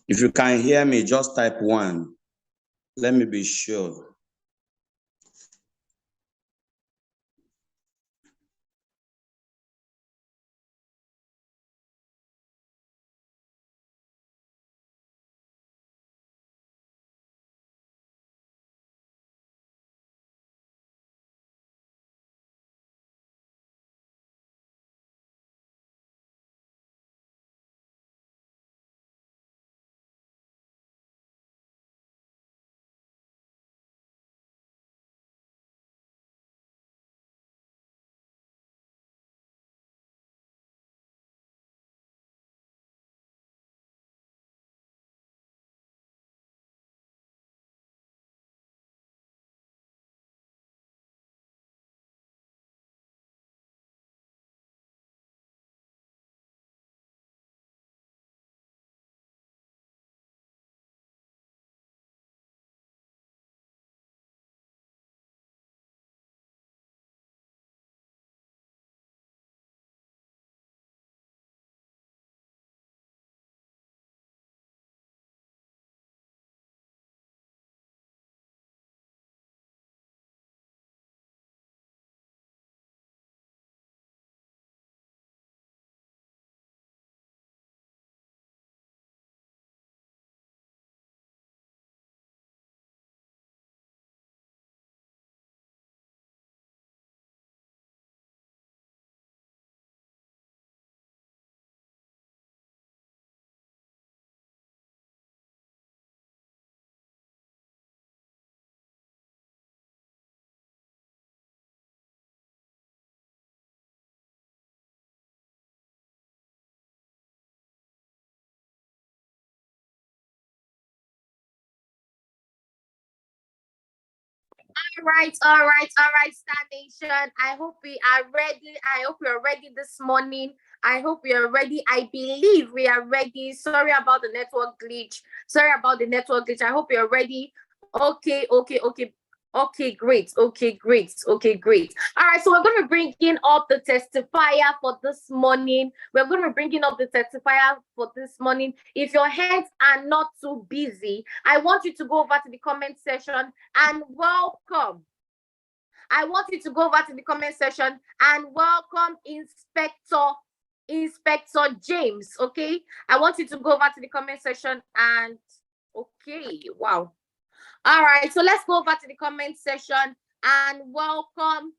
If you can hear me, just type 1. Let me be sure. All right, Star Nation. I hope we are ready. I hope we are ready this morning. I hope we are ready. I believe we are ready. Sorry about the network glitch. I hope you are ready. Okay, great. All right, so we're going to be bringing up the testifier for this morning. We're going to be bringing up the testifier for this morning. If your hands are not too busy, I want you to go over to the comment section and welcome. I want you to go over to the comment section and welcome Inspector James. Okay, I want you to go over to the comment section and wow. All right, so let's go over to the comment section and welcome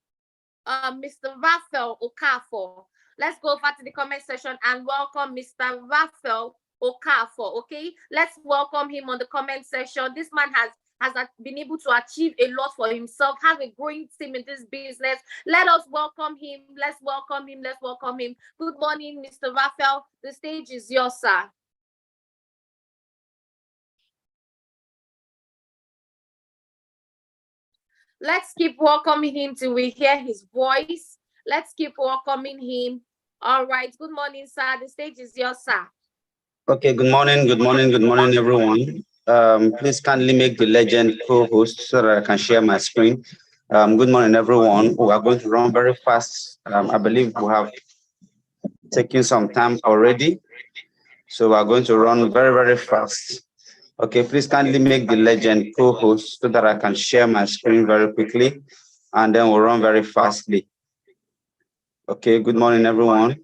Mr. Raphael Okafor. Let's go over to the comment section and welcome Mr. Raphael Okafor. Okay, let's welcome him on the comment section. This man has been able to achieve a lot for himself, have a growing team in this business. Let us welcome him. Let's welcome him. Good morning, Mr. Raphael. The stage is yours, sir. Let's keep welcoming him till we hear his voice. Let's keep welcoming him. All right. Good morning, sir. The stage is yours, sir. Okay, good morning, everyone. Please kindly make the legend co-host so that I can share my screen. Good morning, everyone. We are going to run very fast. I believe we have taken some time already. So we are going to run very, very fast. Okay, please kindly make the legend co-host so that I can share my screen very quickly, and then we'll run very fastly. Okay, good morning, everyone.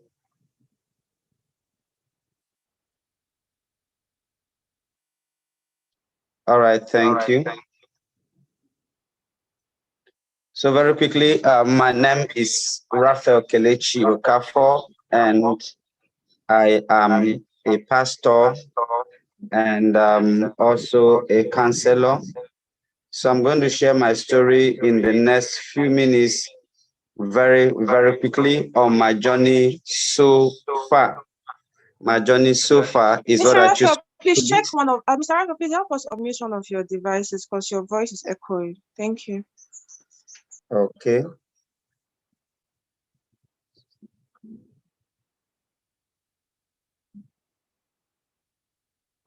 All right, thank you. So very quickly, my name is Raphael Kelechi Okafor, and I am a pastor and also a counselor. So I'm going to share my story in the next few minutes, very, very quickly on my journey so far. My journey so far is Mr. what I Raphael, choose. please check one of Mr. Raphael, please help us unmute one of your devices because your voice is echoing. Thank you. Okay.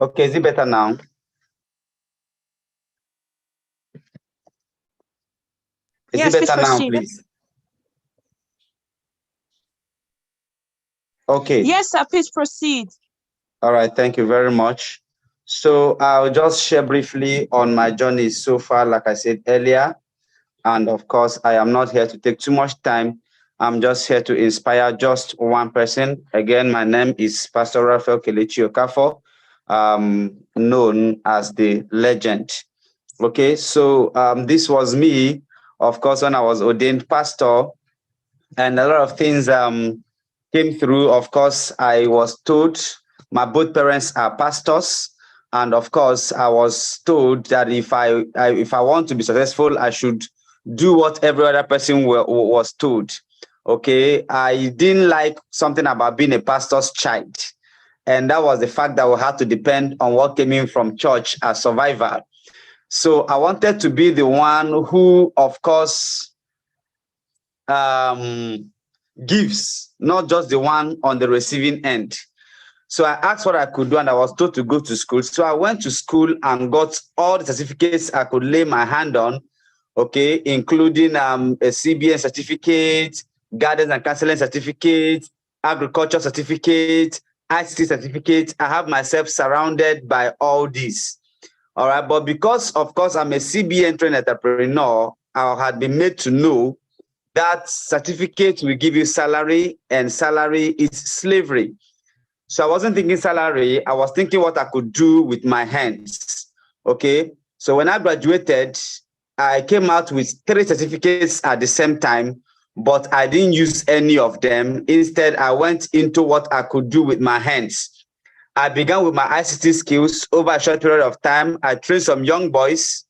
Okay, is it better now? Yes, it better please now, proceed. please? Okay. Yes, sir, please proceed. All right, thank you very much. So I'll just share briefly on my journey so far, like I said earlier. And of course, I am not here to take too much time. I'm just here to inspire just one person. Again, my name is Pastor Raphael Kelechi Okafor, known as the Legend. Okay, so this was me, of course, when I was ordained pastor, and a lot of things came through. Of course, I was told my both parents are pastors, and of course, I was told that if I want to be successful, I should do what every other person was told. Okay, I didn't like something about being a pastor's child, and that was the fact that we had to depend on what came in from church as survival. So I wanted to be the one who, of course, gives, not just the one on the receiving end. So I asked what I could do, and I was told to go to school. So I went to school and got all the certificates I could lay my hand on, okay, including a CBN certificate, guidance and counseling certificate, agriculture certificate, ICT certificate. I have myself surrounded by all these. All right, but because, of course, I'm a CBN trained entrepreneur, I had been made to know that certificate will give you salary, and salary is slavery. So I wasn't thinking salary, I was thinking what I could do with my hands. Okay, so when I graduated, I came out with 3 certificates at the same time, but I didn't use any of them. Instead, I went into what I could do with my hands. I began with my ICT skills. Over a short period of time, I trained some young boys.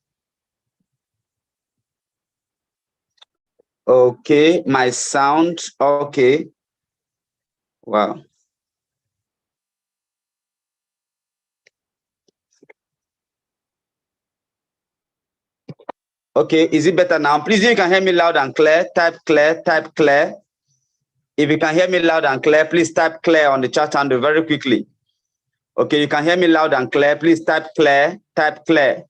Okay, my sound, okay. Wow. Okay, is it better now? Please, if you can hear me loud and clear, type clear, type clear. If you can hear me loud and clear, please type clear on the chat handle very quickly. Okay, you can hear me loud and clear. Please type clear, type clear.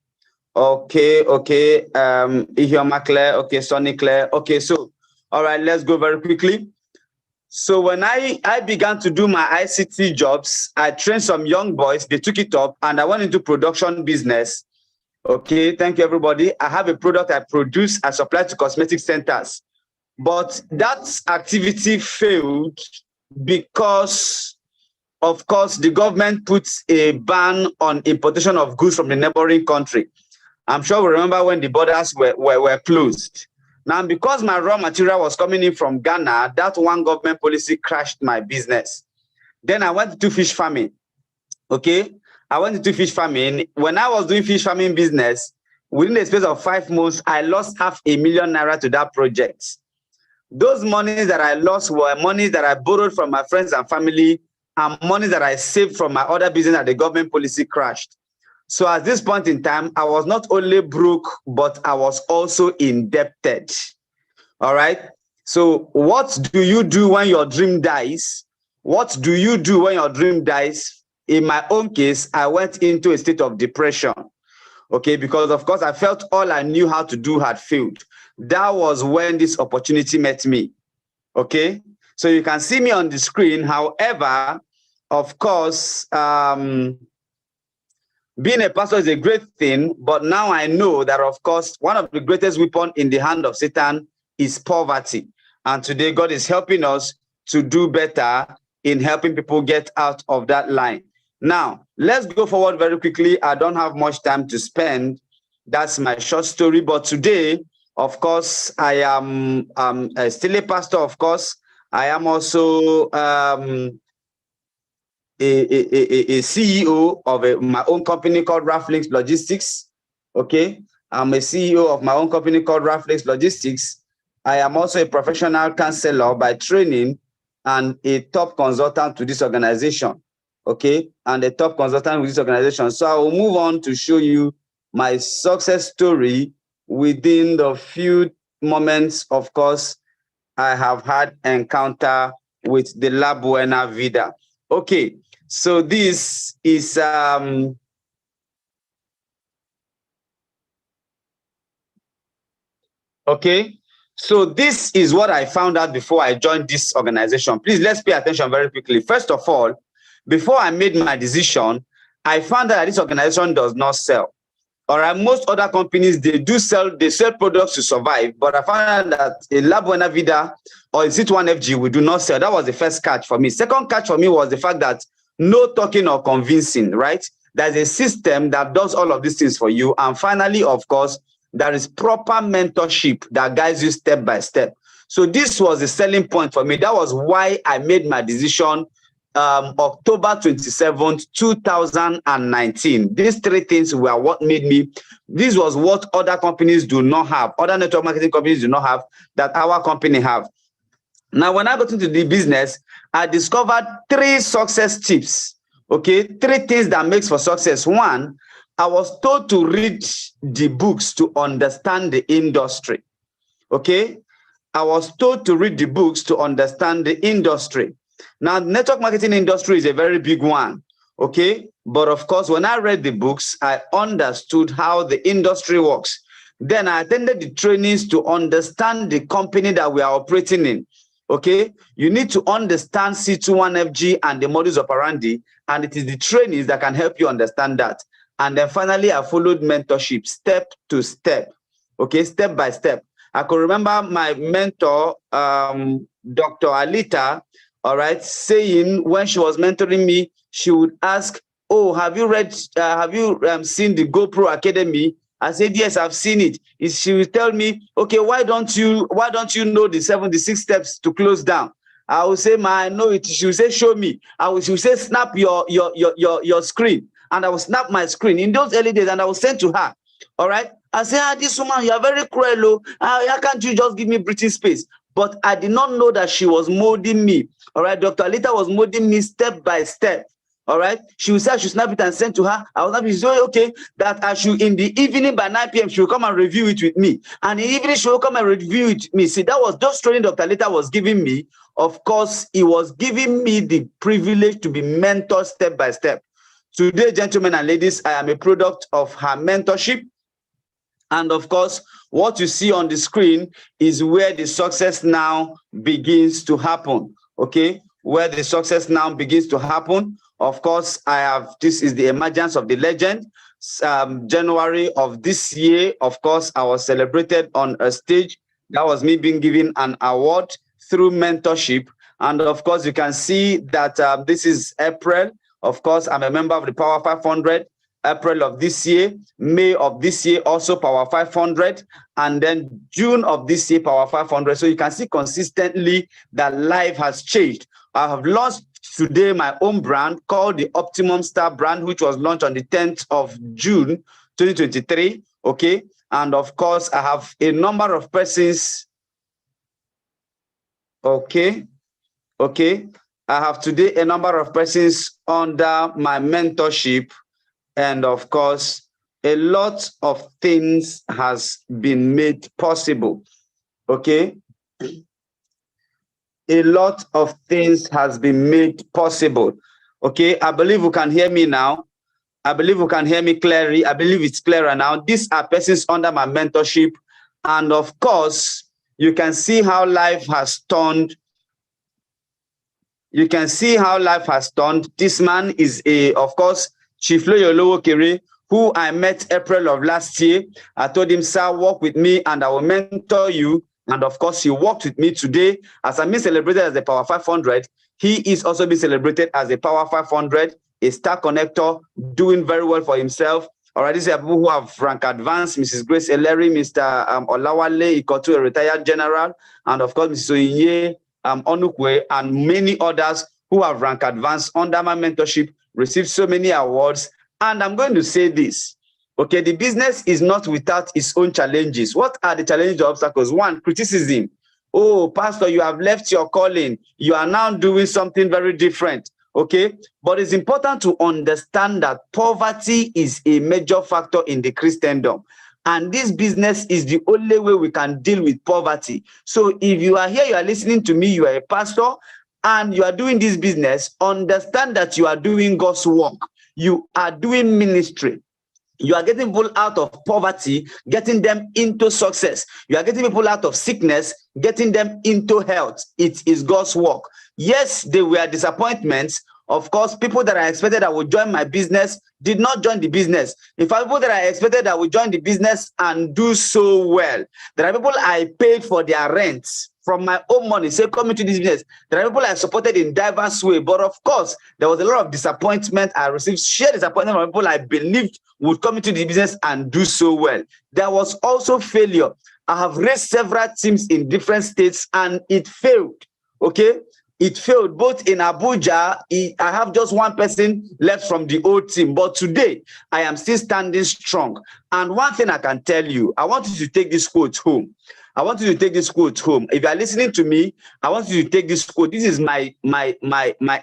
Okay, okay. Ihioma clear. Okay, Sonny clear. Okay, so, all right, let's go very quickly. So when I began to do my ICT jobs, I trained some young boys, they took it up, and I went into production business. Okay, thank you, everybody. I have a product I produce, I supply to cosmetic centers. But that activity failed because, of course, the government puts a ban on importation of goods from the neighboring country. I'm sure we remember when the borders were closed. Now, because my raw material was coming in from Ghana, that one government policy crashed my business. Then I went to fish farming. Okay, I went into fish farming. When I was doing fish farming business, within the space of 5 months, I lost $500,000 naira to that project. Those monies that I lost were monies that I borrowed from my friends and family, and money that I saved from my other business that the government policy crashed. So at this point in time, I was not only broke, but I was also indebted. All right. So what do you do when your dream dies? What do you do when your dream dies? In my own case, I went into a state of depression. Okay, because of course I felt all I knew how to do had failed. That was when this opportunity met me. Okay, so you can see me on the screen. However, of course, being a pastor is a great thing, but now I know that, of course, one of the greatest weapons in the hand of Satan is poverty. And today God is helping us to do better in helping people get out of that line. Now, let's go forward very quickly. I don't have much time to spend. That's my short story. But today, of course, I am still a pastor, of course. I am also a CEO of my own company called Raflinks Logistics. Okay, I'm a CEO of my own company called Raflinks Logistics. I am also a professional counselor by training and a top consultant to this organization. Okay, and a top consultant with this organization. So I will move on to show you my success story within the few moments, of course, I have had encounter with the La Buena Vida. Okay, so this is okay. So this is what I found out before I joined this organization. Please, let's pay attention very quickly. First of all, before I made my decision, I found that this organization does not sell. All right, most other companies, they sell products to survive, but I found that a La Buena Vida or is it 1FG, we do not sell. That was the first catch for me. Second catch for me was the fact that no talking or convincing, right? There's a system that does all of these things for you. And finally, of course, there is proper mentorship that guides you step by step. So this was the selling point for me. That was why I made my decision October 27th, 2019. These three things were what made me, this was what other companies do not have, other network marketing companies do not have, that our company have. Now, when I got into the business, I discovered 3 success tips, okay? 3 things that makes for success. One, I was told to read the books to understand the industry, okay? I was told to read the books to understand the industry. Now, network marketing industry is a very big one, okay? But of course, when I read the books, I understood how the industry works. Then I attended the trainings to understand the company that we are operating in, okay? You need to understand C21FG and the modus operandi, and it is the trainings that can help you understand that. And then finally, I followed mentorship step to step, okay? Step by step. I could remember my mentor, Dr. Alita, all right, saying when she was mentoring me, she would ask, oh, have you seen the GoPro Academy? I said, yes, I've seen it. She would tell me, okay, why don't you know the 76 steps to close down? I will say, I know it. She will say, show me. She will say, snap your screen. And I will snap my screen in those early days, and I will send to her. All right. I say, this woman, you are very cruel. How can't you just give me breathing space? But I did not know that she was molding me. All right. Dr. Alita was molding me step by step. All right. She would say I should snap it and send to her. I was happy. She said, okay, that I should, in the evening by 9 p.m., she will come and review it with me. And in the evening, she will come and review it with me. See, that was just training Dr. Alita was giving me. Of course, he was giving me the privilege to be mentored step by step. Today, gentlemen and ladies, I am a product of her mentorship. And of course, what you see on the screen is where the success now begins to happen, okay? Where the success now begins to happen. Of course, this is the emergence of the legend. January of this year, of course, I was celebrated on a stage. That was me being given an award through mentorship. And of course, you can see that this is April. Of course, I'm a member of the Power 500. April of this year, May of this year, also Power 500, and then June of this year, Power 500. So you can see consistently that life has changed. I have launched today my own brand called the Optimum Star brand, which was launched on the 10th of June, 2023, okay? And of course, I have a number of persons, okay? I have today a number of persons under my mentorship. And of course, a lot of things has been made possible, okay? A lot of things has been made possible, okay? I believe you can hear me now. I believe you can hear me clearly. I believe it's clearer now. These are persons under my mentorship. And of course, you can see how life has turned. You can see how life has turned. This man is of course, Chief Loyolowo Kere, who I met April of last year. I told him, sir, work with me and I will mentor you. And of course, he worked with me today. As I'm being celebrated as a Power 500, he is also being celebrated as a Power 500, a star connector, doing very well for himself. All right, these are people who have rank advanced, Mrs. Grace Ellery, Mr. Olawale Ikotu, a retired general, and of course, Mrs. Oyinye Onukwe, and many others who have rank advanced under my mentorship, received so many awards. And I'm going to say this, okay, the business is not without its own challenges. What are the challenges or obstacles? One, criticism. Oh, pastor, you have left your calling. You are now doing something very different, okay? But it's important to understand that poverty is a major factor in the Christendom. And this business is the only way we can deal with poverty. So if you are here, you are listening to me, you are a pastor, and you are doing this business, understand that you are doing God's work. You are doing ministry. You are getting people out of poverty, getting them into success. You are getting people out of sickness, getting them into health. It is God's work. Yes, there were disappointments. Of course, people that I expected that would join my business did not join the business. In fact, people that I expected that would join the business and do so well. There are people I paid for their rent from my own money, say, come into this business. There are people I supported in diverse way, but of course, there was a lot of disappointment. I received sheer disappointment from people I believed would come into the business and do so well. There was also failure. I have raised several teams in different states and it failed, okay? It failed both in Abuja. I have just one person left from the old team, but today I am still standing strong. And one thing I can tell you, I want you to take this quote home. I want you to take this quote home. If you are listening to me, I want you to take this quote. This is my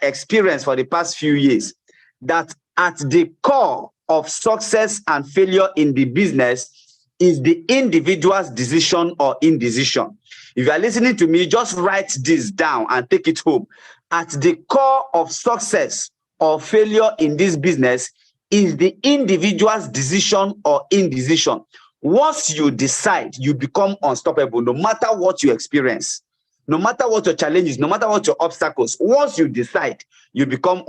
experience for the past few years, that at the core of success and failure in the business is the individual's decision or indecision. If you are listening to me, just write this down and take it home. At the core of success or failure in this business is the individual's decision or indecision. Once you decide, you become unstoppable, no matter what you experience, no matter what your challenges, no matter what your obstacles. Once you decide, you become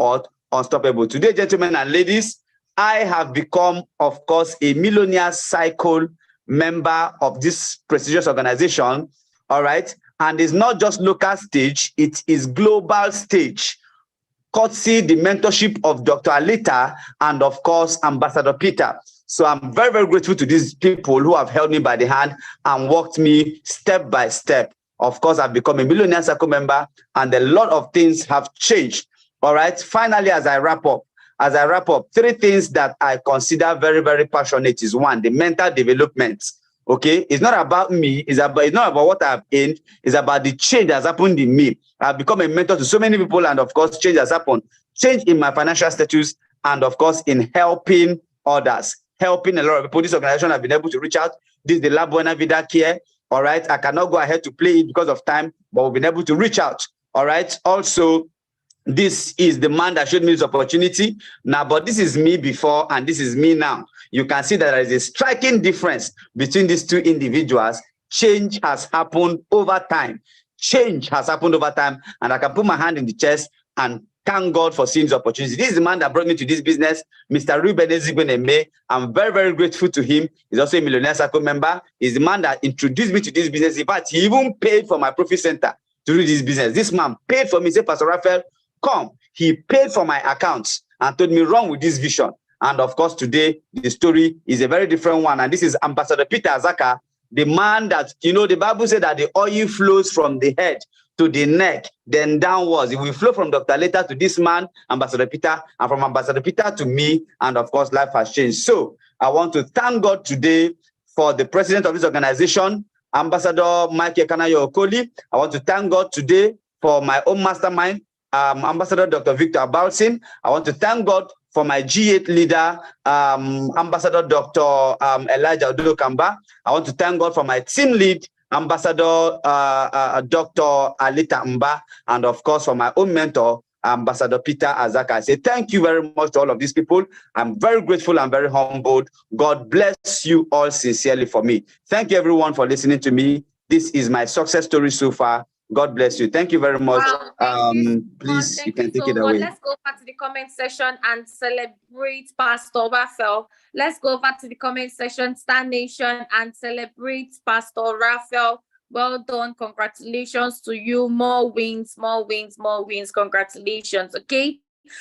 unstoppable. Today, gentlemen and ladies, I have become, of course, a Millionaire Cycle member of this prestigious organization. All right. And it's not just local stage, it is global stage. Courtesy the mentorship of Dr. Alita and, of course, Ambassador Peter. So I'm very, very grateful to these people who have held me by the hand and walked me step by step. Of course, I've become a Millionaire Circle member and a lot of things have changed. All right. Finally, as I wrap up, three things that I consider very, very passionate is one, the mental development. Okay, it's not about me, it's not about what I've gained, it's about the change that's happened in me. I've become a mentor to so many people, and of course, change has happened. Change in my financial status, and of course, in helping others, helping a lot of people. This organization have been able to reach out. This is the La Buena Vida Care. All right, I cannot go ahead to play it because of time, but we've been able to reach out. All right, also, this is the man that showed me this opportunity now, but this is me before and this is me now. You can see that there is a striking difference between these two individuals. Change has happened over time. Change has happened over time, and I can put my hand in the chest and thank God for seeing this opportunity. This is the man that brought me to this business, Mr. Ruben Ezigbeneme. I'm very, very grateful to him. He's also a Millionaire Circle member. He's the man that introduced me to this business. In fact, he even paid for my profit center to do this business. This man paid for me. He said, Pastor Raphael, come. He paid for my accounts and told me, run with this vision. And of course, today, the story is a very different one. And this is Ambassador Peter Azaka, the man that, you know, the Bible said that the oil flows from the head to the neck, then downwards. It will flow from Dr. Leta to this man, Ambassador Peter, and from Ambassador Peter to me. And of course, life has changed. So I want to thank God today for the president of this organization, Ambassador Mike Ekanayo Okoli. I want to thank God today for my own mastermind, Ambassador Dr. Victor Abalsin. I want to thank God for my G8 leader, Ambassador Dr. Elijah Odokamba. I want to thank God for my team lead, Ambassador Dr. Alita Mba, and of course for my own mentor, Ambassador Peter Azaka. I say thank you very much to all of these people. I'm very grateful and very humbled. God bless you all sincerely for me. Thank you everyone for listening to me. This is my success story so far. God bless you. Thank you very much. Wow, Please, you can take it away. Let's go back to the comment section and celebrate Pastor Raphael. Let's go back to the comment section, Star Nation, and celebrate Pastor Raphael. Well done. Congratulations to you. More wins, more wins, more wins. Congratulations. Okay.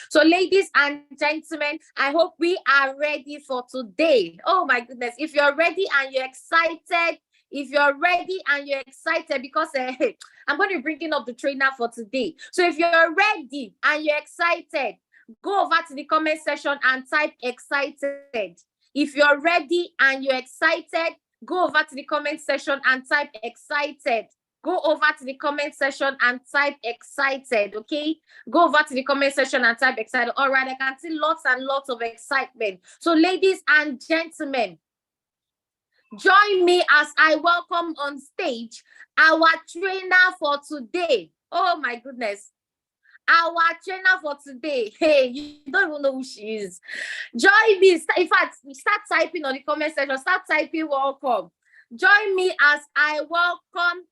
So, ladies and gentlemen, I hope we are ready for today. Oh my goodness. If you're ready and you're excited, because I'm going to be bringing up the trainer for today. So if you're ready and you're excited, go over to the comment section and type excited. If you're ready and you're excited, go over to the comment section and type excited. Go over to the comment section and type excited, okay? Go over to the comment section and type excited. All right, I can see lots and lots of excitement. So ladies and gentlemen, join me as I welcome on stage our trainer for today. Oh my goodness. Our trainer for today. Hey, you don't even know who she is. Join me. In fact, start typing on the comment section. Start typing welcome. Join me as I welcome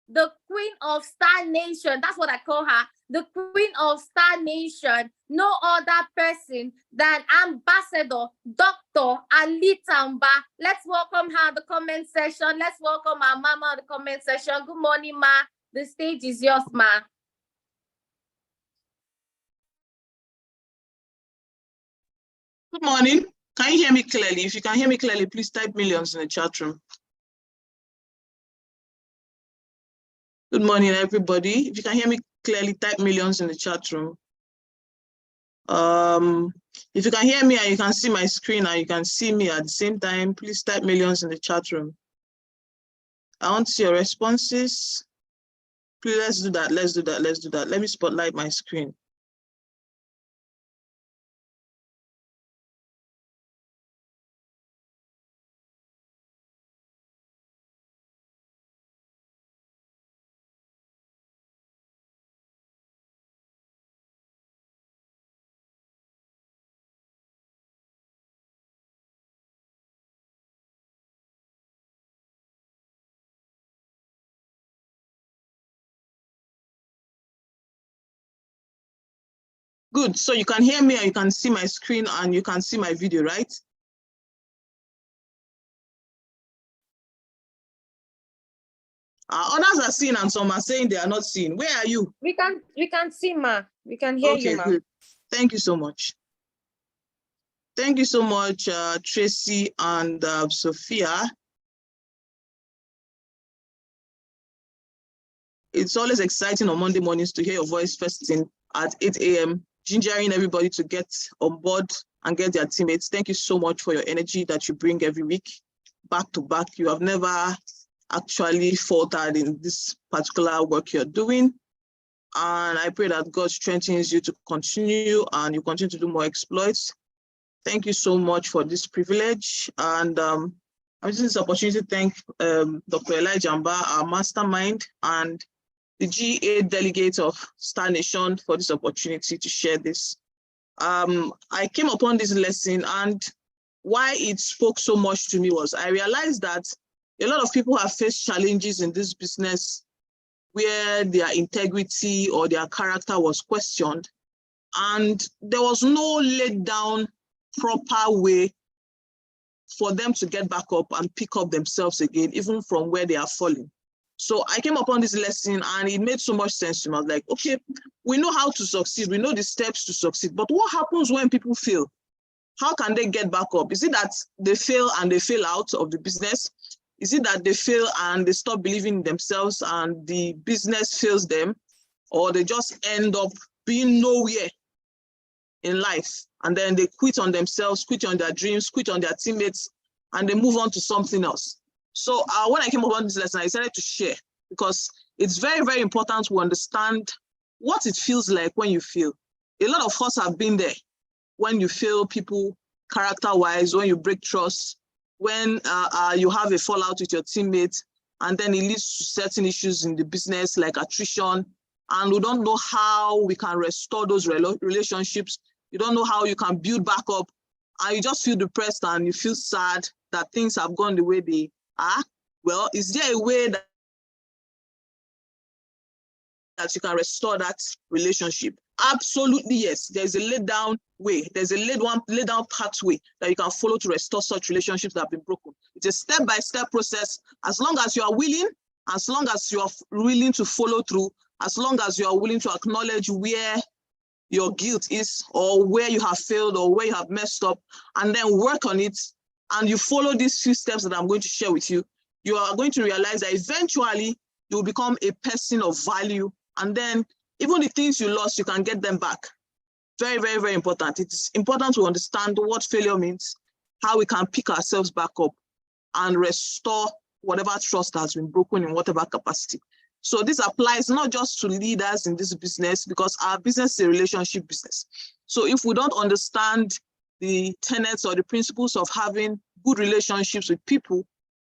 the queen of Star Nation. That's what I call her. The queen of Star Nation. No other person than Ambassador Dr. Alita Mba. Let's welcome her in the comment section. Let's welcome our mama in the comment section. Good morning, ma. The stage is yours, ma. Good morning. Can you hear me clearly? If you can hear me clearly, please type millions in the chat room. Good morning, everybody. If you can hear me clearly, type millions in the chat room. If you can hear me and you can see my screen and you can see me at the same time, please type millions in the chat room. I want to see your responses. Please, let's do that. Let's do that. Let's do that. Let me spotlight my screen. Good. So you can hear me and you can see my screen and you can see my video, right? Others are seeing and some are saying they are not seeing. Where are you? We can see, ma. We can hear you, ma. Good. Thank you so much. Thank you so much, Tracy and Sophia. It's always exciting on Monday mornings to hear your voice first thing at 8 a.m., gingering everybody to get on board and get their teammates. Thank you so much for your energy that you bring every week, back to back. You have never actually faltered in this particular work you're doing. And I pray that God strengthens you to continue and you continue to do more exploits. Thank you so much for this privilege. And I'm using this opportunity to thank Dr. Elijah Mba, our mastermind, and the GA delegate of Star Nation for this opportunity to share this. I came upon this lesson, and why it spoke so much to me was I realized that a lot of people have faced challenges in this business where their integrity or their character was questioned, and there was no laid down proper way for them to get back up and pick up themselves again, even from where they are falling. So I came upon this lesson and it made so much sense to me. I was like, okay, we know how to succeed. We know the steps to succeed, but what happens when people fail? How can they get back up? Is it that they fail and they fail out of the business? Is it that they fail and they stop believing in themselves and the business fails them? Or they just end up being nowhere in life and then they quit on themselves, quit on their dreams, quit on their teammates, and they move on to something else? So when I came upon this lesson, I decided to share because it's very, very important to understand what it feels like when you fail. A lot of us have been there when you fail people character-wise, when you break trust, when you have a fallout with your teammates, and then it leads to certain issues in the business like attrition, and we don't know how we can restore those relationships. You don't know how you can build back up, and you just feel depressed and you feel sad that things have gone the way they are. Well, is there a way that you can restore that relationship? Absolutely, yes. There's a laid down way. There's a laid down pathway that you can follow to restore such relationships that have been broken. It's a step-by-step process. As long as you are willing, as long as you are willing to follow through, as long as you are willing to acknowledge where your guilt is or where you have failed or where you have messed up, and then work on it, and you follow these few steps that I'm going to share with you, you are going to realize that eventually you will become a person of value, and then even the things you lost, you can get them back. Very, very, very important. It's important to understand what failure means, how we can pick ourselves back up and restore whatever trust has been broken in whatever capacity. So this applies not just to leaders in this business, because our business is a relationship business. So if we don't understand the tenets or the principles of having good relationships with people,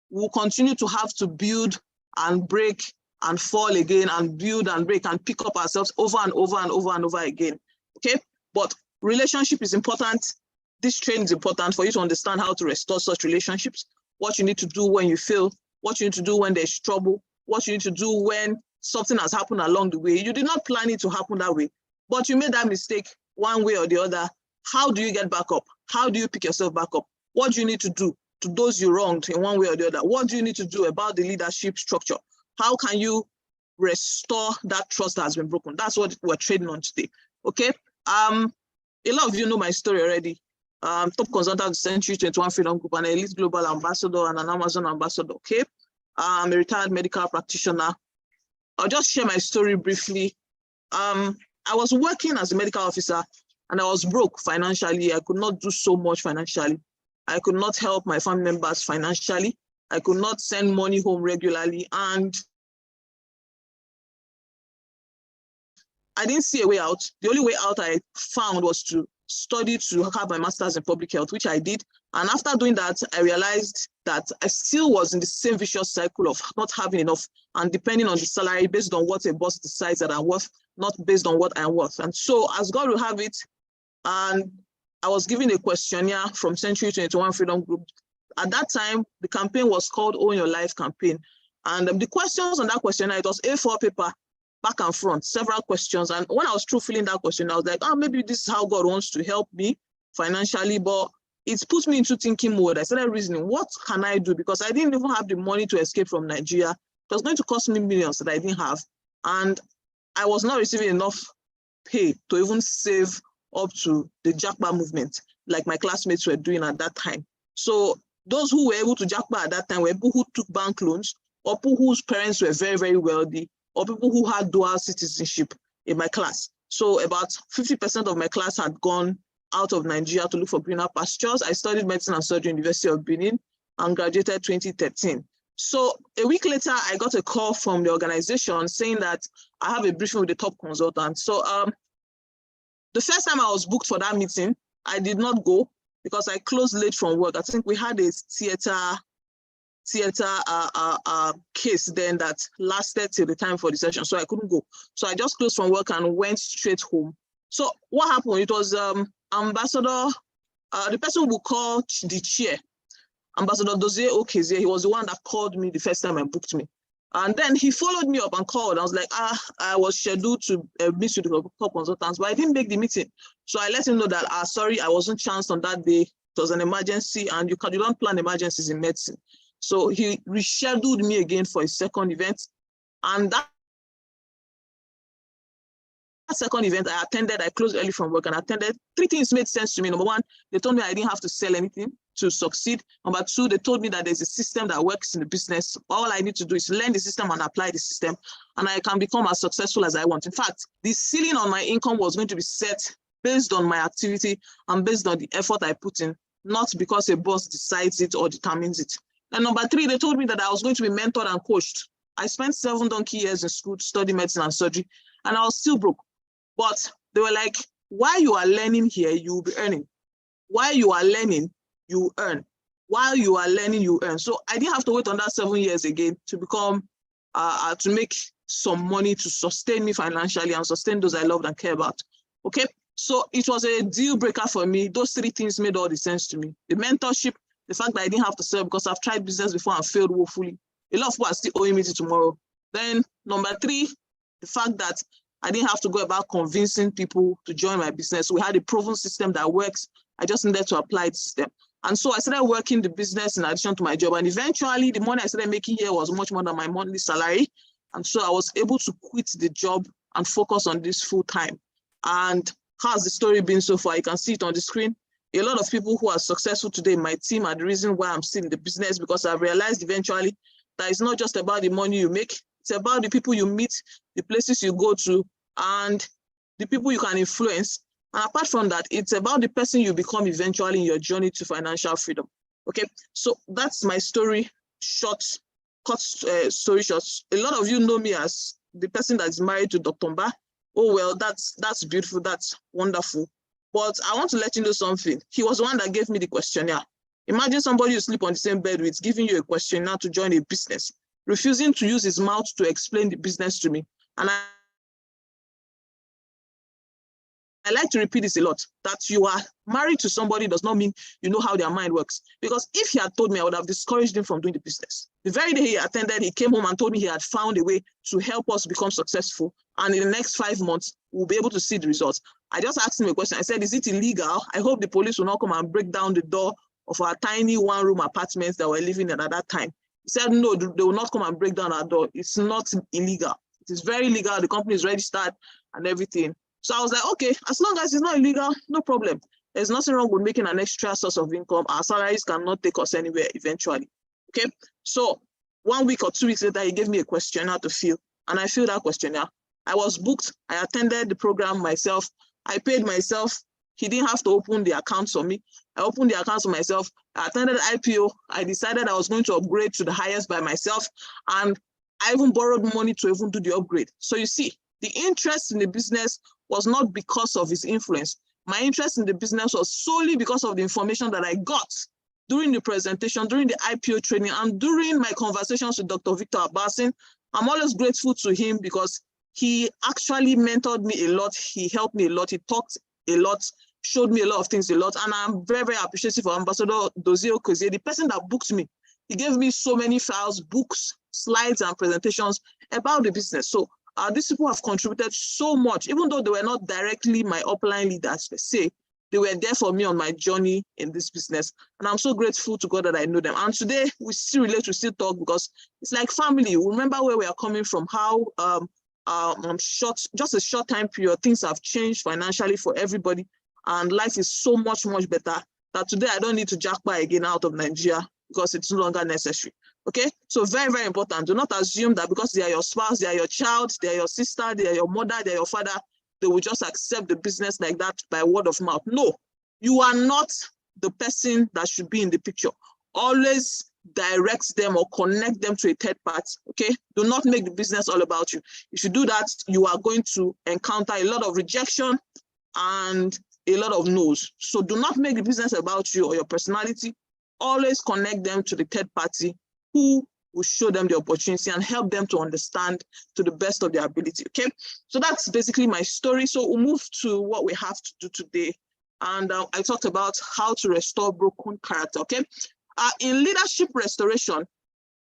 we'll continue to have to build and break and fall again and build and break and pick up ourselves over and over and over and over again. Okay, but relationship is important. This training is important for you to understand how to restore such relationships, what you need to do when you fail, what you need to do when there's trouble, what you need to do when something has happened along the way. You did not plan it to happen that way, but you made that mistake one way or the other. How do you get back up? How do you pick yourself back up? What do you need to do to those you wronged in one way or the other? What do you need to do about the leadership structure? How can you restore that trust that has been broken? That's what we're trading on today. Okay. A lot of you know my story already. Top consultant of the Century 21 Freedom Group, an elite global ambassador and an Amazon ambassador. Okay. I'm a retired medical practitioner. I'll just share my story briefly. I was working as a medical officer and I was broke financially. I could not do so much financially. I could not help my family members financially. I could not send money home regularly. And I didn't see a way out. The only way out I found was to study to have my master's in public health, which I did. And after doing that, I realized that I still was in the same vicious cycle of not having enough and depending on the salary based on what a boss decides that I'm worth, not based on what I'm worth. And so as God will have it, and I was given a questionnaire from Century 21 Freedom Group. At that time, the campaign was called Own Your Life campaign. And the questions on that questionnaire, it was A4 paper, back and front, several questions. And when I was through filling that question, I was like, oh, maybe this is how God wants to help me financially. But it put me into thinking mode. I started reasoning, what can I do? Because I didn't even have the money to escape from Nigeria. It was going to cost me millions that I didn't have. And I was not receiving enough pay to even save up to the Japa movement, like my classmates were doing at that time. So those who were able to Japa at that time were people who took bank loans, or people whose parents were very, very wealthy, or people who had dual citizenship in my class. So about 50% of my class had gone out of Nigeria to look for greener pastures. I studied medicine and surgery at the University of Benin and graduated 2013. So a week later, I got a call from the organization saying that I have a briefing with the top consultant. So the first time I was booked for that meeting, I did not go because I closed late from work. I think we had a theater case then that lasted till the time for the session, so I couldn't go. So I just closed from work and went straight home. So what happened? It was Ambassador, the person who called the chair, Ambassador Dozie Okezie. He was the one that called me the first time and booked me. And then he followed me up and called. I was like, I was scheduled to meet with the top consultants, but I didn't make the meeting. So I let him know that, sorry, I wasn't chanced on that day. It was an emergency and you don't plan emergencies in medicine. So he rescheduled me again for a second event. And that second event I attended, I closed early from work and attended. 3 things made sense to me. Number one, they told me I didn't have to sell anything to succeed. Number 2, they told me that there's a system that works in the business. All I need to do is learn the system and apply the system, and I can become as successful as I want. In fact, the ceiling on my income was going to be set based on my activity and based on the effort I put in, not because a boss decides it or determines it. And number 3, they told me that I was going to be mentored and coached. I spent 7 donkey years in school to study medicine and surgery, and I was still broke. But they were like, while you are learning here, you will be earning. While you are learning, you earn. While you are learning, you earn. So I didn't have to wait on that 7 years again to become, to make some money to sustain me financially and sustain those I loved and care about. Okay, so it was a deal breaker for me. Those 3 things made all the sense to me. The mentorship, the fact that I didn't have to sell because I've tried business before and failed woefully. A lot of people are still owing me till tomorrow. Then number 3, the fact that I didn't have to go about convincing people to join my business. We had a proven system that works. I just needed to apply the system. And so I started working the business in addition to my job. And eventually the money I started making here was much more than my monthly salary. And so I was able to quit the job and focus on this full time. And how's the story been so far? You can see it on the screen. A lot of people who are successful today in my team are the reason why I'm still in the business, because I've realized eventually that it's not just about the money you make. It's about the people you meet, the places you go to, and the people you can influence. And apart from that, it's about the person you become eventually in your journey to financial freedom. Okay, so that's my story, cut story short. A lot of you know me as the person that's married to Dr. Mba. Oh, well, that's beautiful, that's wonderful. But I want to let you know something. He was the one that gave me the questionnaire. Imagine somebody you sleep on the same bed with giving you a questionnaire to join a business, refusing to use his mouth to explain the business to me. And I like to repeat this a lot, that you are married to somebody does not mean you know how their mind works. Because if he had told me, I would have discouraged him from doing the business. The very day he attended, he came home and told me he had found a way to help us become successful. And in the next 5 months, we'll be able to see the results. I just asked him a question. I said, is it illegal? I hope the police will not come and break down the door of our tiny one-room apartments that we're living in at that time. He said, no, they will not come and break down our door. It's not illegal. It is very legal. The company is registered and everything. So I was like, okay, as long as it's not illegal, no problem. There's nothing wrong with making an extra source of income. Our salaries cannot take us anywhere eventually. Okay. So 1 week or 2 weeks later, he gave me a questionnaire to fill. And I filled that questionnaire. I was booked. I attended the program myself. I paid myself. He didn't have to open the accounts for me. I opened the accounts for myself. I attended the IPO. I decided I was going to upgrade to the highest by myself. And I even borrowed money to even do the upgrade. So you see, the interest in the business was not because of his influence. My interest in the business was solely because of the information that I got during the presentation, during the IPO training, and during my conversations with Dr. Victor Abbasin. I'm always grateful to him because he actually mentored me a lot. He helped me a lot. He talked a lot, showed me a lot of things a lot. And I'm very, very appreciative of Ambassador Dozie Okozie, the person that booked me. He gave me so many files, books, slides, and presentations about the business. So these people have contributed so much, even though they were not directly my upline leaders per se. They were there for me on my journey in this business. And I'm so grateful to God that I know them. And today we still relate, we still talk because it's like family. We remember where we are coming from, how just a short time period, things have changed financially for everybody. And life is so much, much better that today I don't need to jackpot again out of Nigeria because it's no longer necessary. Okay, so very, very important. Do not assume that because they are your spouse, they are your child, they are your sister, they are your mother, they are your father, they will just accept the business like that by word of mouth. No, you are not the person that should be in the picture. Always direct them or connect them to a third party. Okay, do not make the business all about you. If you do that, you are going to encounter a lot of rejection and a lot of no's. So do not make the business about you or your personality. Always connect them to the third party who will show them the opportunity and help them to understand to the best of their ability. Okay, so that's basically my story. So we'll move to what we have to do today. And I talked about how to restore broken character. Okay, in leadership restoration,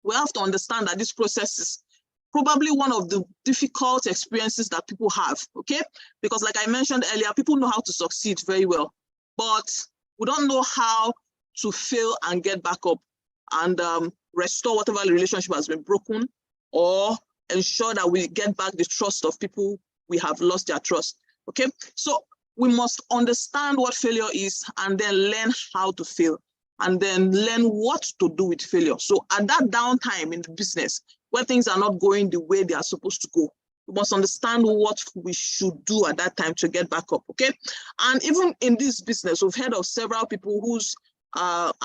we have to understand that this process is probably one of the difficult experiences that people have. Okay, because like I mentioned earlier, people know how to succeed very well, but we don't know how to fail and get back up and restore whatever relationship has been broken, or ensure that we get back the trust of people we have lost their trust. Okay, so we must understand what failure is and then learn how to fail and then learn what to do with failure. So at that downtime in the business where things are not going the way they are supposed to go, we must understand what we should do at that time to get back up. Okay, and even in this business, we've heard of several people whose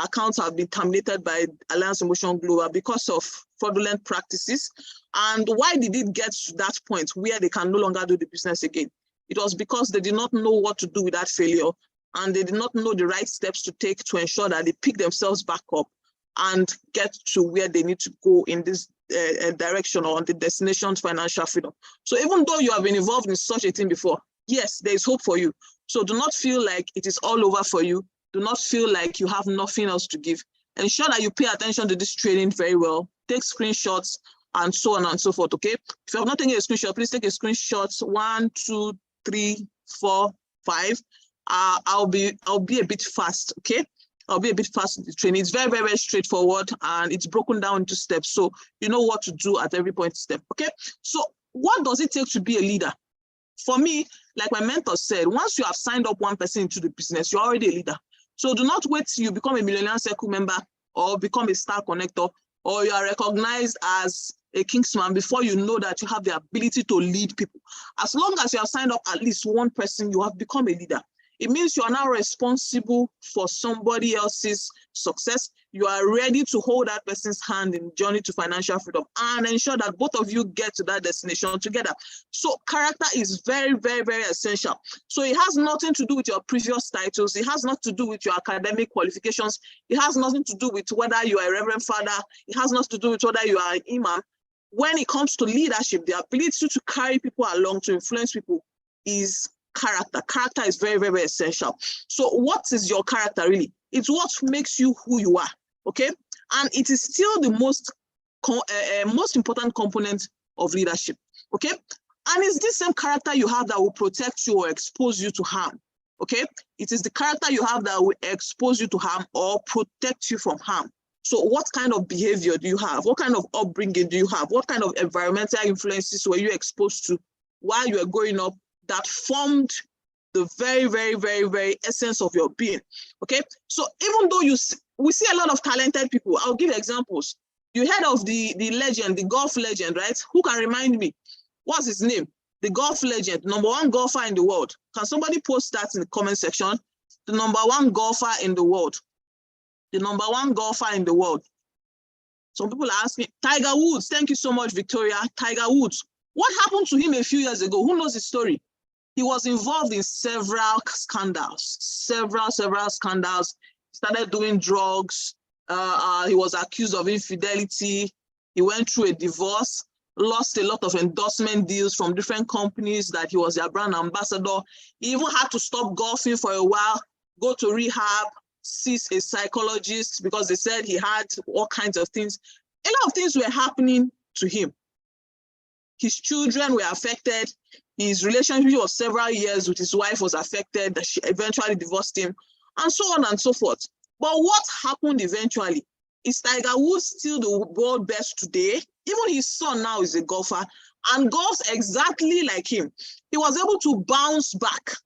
accounts have been terminated by Alliance Emotion Global because of fraudulent practices. And why did it get to that point where they can no longer do the business again? It was because they did not know what to do with that failure, and they did not know the right steps to take to ensure that they pick themselves back up and get to where they need to go in this direction or on the destination to financial freedom. So even though you have been involved in such a thing before, yes, there is hope for you. So do not feel like it is all over for you. Do not feel like you have nothing else to give. Ensure that you pay attention to this training very well. Take screenshots and so on and so forth, okay? If you have not taken a screenshot, please take a screenshot. 1, 2, 3, 4, 5. I'll be a bit fast, okay? I'll be a bit fast in the training. It's very, very, very straightforward and it's broken down into steps. So you know what to do at every point step, okay? So what does it take to be a leader? For me, like my mentor said, once you have signed up one person into the business, you're already a leader. So do not wait till you become a Millionaire Circle member or become a star connector or you are recognized as a Kingsman before you know that you have the ability to lead people. As long as you have signed up at least one person, you have become a leader. It means you are now responsible for somebody else's success. You are ready to hold that person's hand in the journey to financial freedom and ensure that both of you get to that destination together. So character is very, very, very essential. So it has nothing to do with your previous titles. It has nothing to do with your academic qualifications. It has nothing to do with whether you are a reverend father. It has nothing to do with whether you are an imam. When it comes to leadership, the ability to carry people along, to influence people is character. Character is very, very, very essential. So what is your character really? It's what makes you who you are, okay? And it is still the most important component of leadership, okay? And it's this same character you have that will protect you or expose you to harm, okay? It is the character you have that will expose you to harm or protect you from harm. So what kind of behavior do you have? What kind of upbringing do you have? What kind of environmental influences were you exposed to while you were growing up that formed the very, very, very, very essence of your being, okay? So even though we see a lot of talented people, I'll give examples. You heard of the legend, the golf legend, right? Who can remind me? What's his name? The golf legend, #1 golfer in the world. Can somebody post that in the comment section? The #1 golfer in the world. The #1 golfer in the world. Some people are asking, Tiger Woods. Thank you so much, Victoria. Tiger Woods. What happened to him a few years ago? Who knows his story? He was involved in several scandals, several scandals. Started doing drugs. He was accused of infidelity. He went through a divorce, lost a lot of endorsement deals from different companies that he was their brand ambassador. He even had to stop golfing for a while, go to rehab, see a psychologist because they said he had all kinds of things. A lot of things were happening to him. His children were affected. His relationship of several years with his wife was affected, that she eventually divorced him, and so on and so forth. But what happened eventually? Is Tiger Woods still the world best today? Even his son now is a golfer and golfs exactly like him. He was able to bounce back.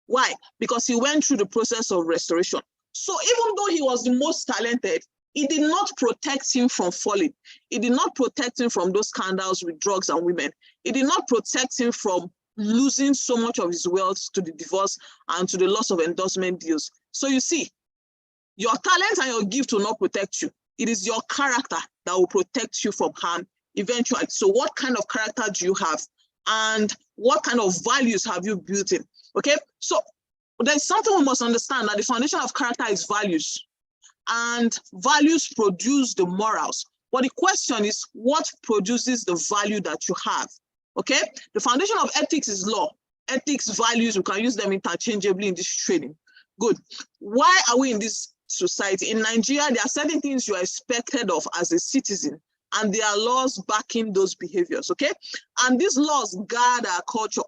Why? Because he went through the process of restoration. So even though he was the most talented, it did not protect him from falling. It did not protect him from those scandals with drugs and women. It did not protect him from losing so much of his wealth to the divorce and to the loss of endorsement deals. So you see, your talent and your gift will not protect you. It is your character that will protect you from harm eventually. So what kind of character do you have? And what kind of values have you built in? Okay, so there's something we must understand, that the foundation of character is values. And values produce the morals. But the question is, what produces the value that you have? Okay, the foundation of ethics is law. Ethics, values, we can use them interchangeably in this training. Good. Why are we in this society? In Nigeria, there are certain things you are expected of as a citizen, and there are laws backing those behaviors, okay? And these laws guard our culture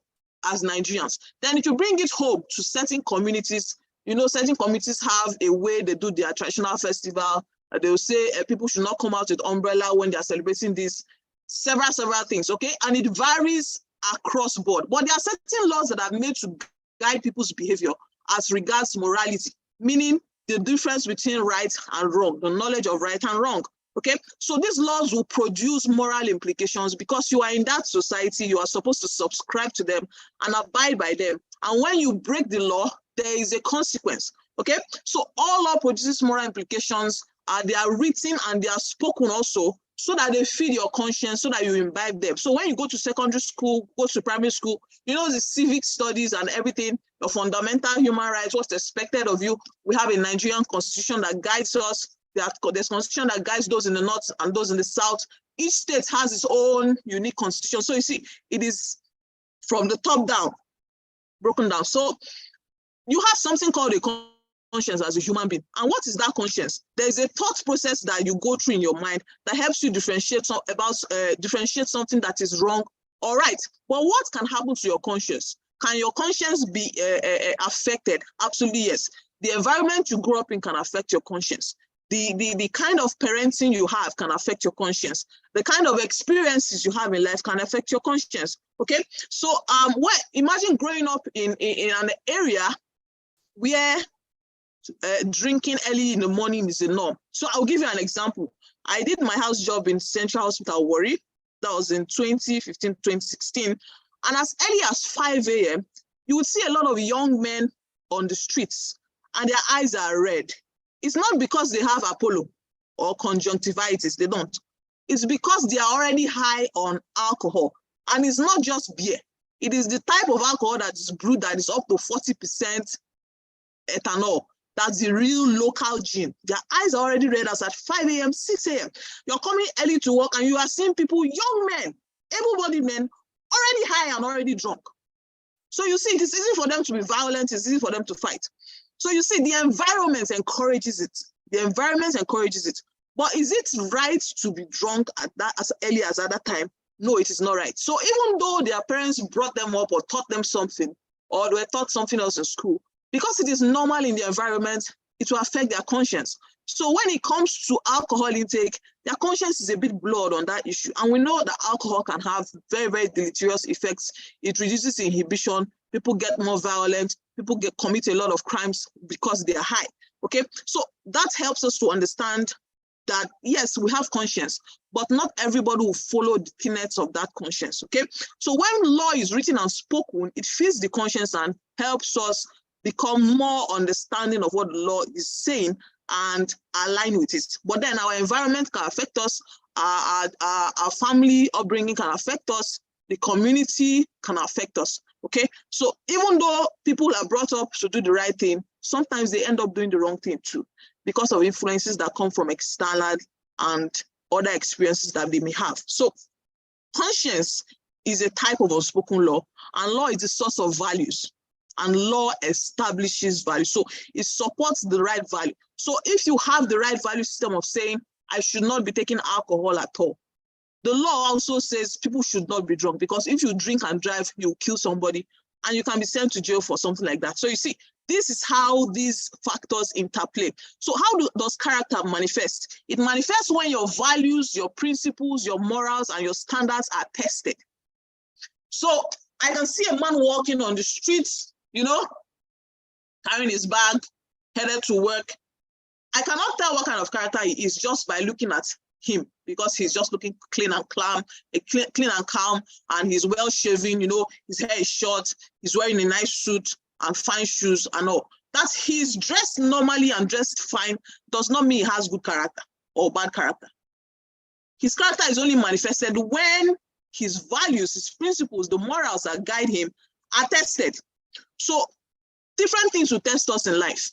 as Nigerians. Then if you bring it home to certain communities, you know, certain communities have a way they do their traditional festival. They will say people should not come out with umbrella when they are celebrating this, several things, okay? And it varies across board. But there are certain laws that are made to guide people's behavior as regards morality, meaning the difference between right and wrong, the knowledge of right and wrong, okay? So these laws will produce moral implications because you are in that society, you are supposed to subscribe to them and abide by them. And when you break the law, there is a consequence, okay? So all law produces moral implications, they are written and they are spoken also, so that they feed your conscience, so that you imbibe them. So when you go to secondary school, go to primary school, you know, the civic studies and everything, the fundamental human rights, what's expected of you. We have a Nigerian constitution that guides us. There's constitution that guides those in the north and those in the south. Each state has its own unique constitution. So you see, it is from the top down, broken down. So you have something called a conscience as a human being. And what is that conscience? There's a thought process that you go through in your mind that helps you differentiate something that is wrong or right. But what can happen to your conscience? Can your conscience be affected? Absolutely yes. The environment you grew up in can affect your conscience. The kind of parenting you have can affect your conscience. The kind of experiences you have in life can affect your conscience. Okay, so imagine growing up in an area where drinking early in the morning is the norm. So I'll give you an example. I did my house job in Central Hospital, Warri. That was in 2015, 2016. And as early as 5 a.m., you would see a lot of young men on the streets and their eyes are red. It's not because they have Apollo or conjunctivitis, they don't. It's because they are already high on alcohol. And it's not just beer. It is the type of alcohol that is brewed that is up to 40% ethanol. That's the real local gin. Their eyes are already red as at 5 a.m., 6 a.m. You're coming early to work and you are seeing people, young men, able-bodied men, already high and already drunk. So you see, it is easy for them to be violent, it's easy for them to fight. So you see, the environment encourages it. The environment encourages it. But is it right to be drunk at that as early as at that time? No, it is not right. So even though their parents brought them up or taught them something, or they were taught something else in school, because it is normal in the environment, it will affect their conscience. So when it comes to alcohol intake, their conscience is a bit blurred on that issue. And we know that alcohol can have very, very deleterious effects. It reduces inhibition. People get more violent. People commit a lot of crimes because they are high. Okay, so that helps us to understand that, yes, we have conscience, but not everybody will follow the tenets of that conscience. Okay, so when law is written and spoken, it feeds the conscience and helps us become more understanding of what the law is saying and align with it. But then our environment can affect us, our family upbringing can affect us, the community can affect us. Okay, so even though people are brought up to do the right thing, sometimes they end up doing the wrong thing too, because of influences that come from external and other experiences that they may have. So conscience is a type of unspoken law, and law is the source of values, and law establishes value. So it supports the right value. So if you have the right value system of saying, I should not be taking alcohol at all, the law also says people should not be drunk, because if you drink and drive, you kill somebody and you can be sent to jail for something like that. So you see, this is how these factors interplay. So how does character manifest? It manifests when your values, your principles, your morals, and your standards are tested. So I can see a man walking on the streets, you know, carrying his bag, headed to work. I cannot tell what kind of character he is just by looking at him, because he's just looking clean and calm, and he's well shaven, you know, his hair is short, he's wearing a nice suit and fine shoes and all. That he's dressed normally and dressed fine does not mean he has good character or bad character. His character is only manifested when his values, his principles, the morals that guide him are tested. So different things will test us in life.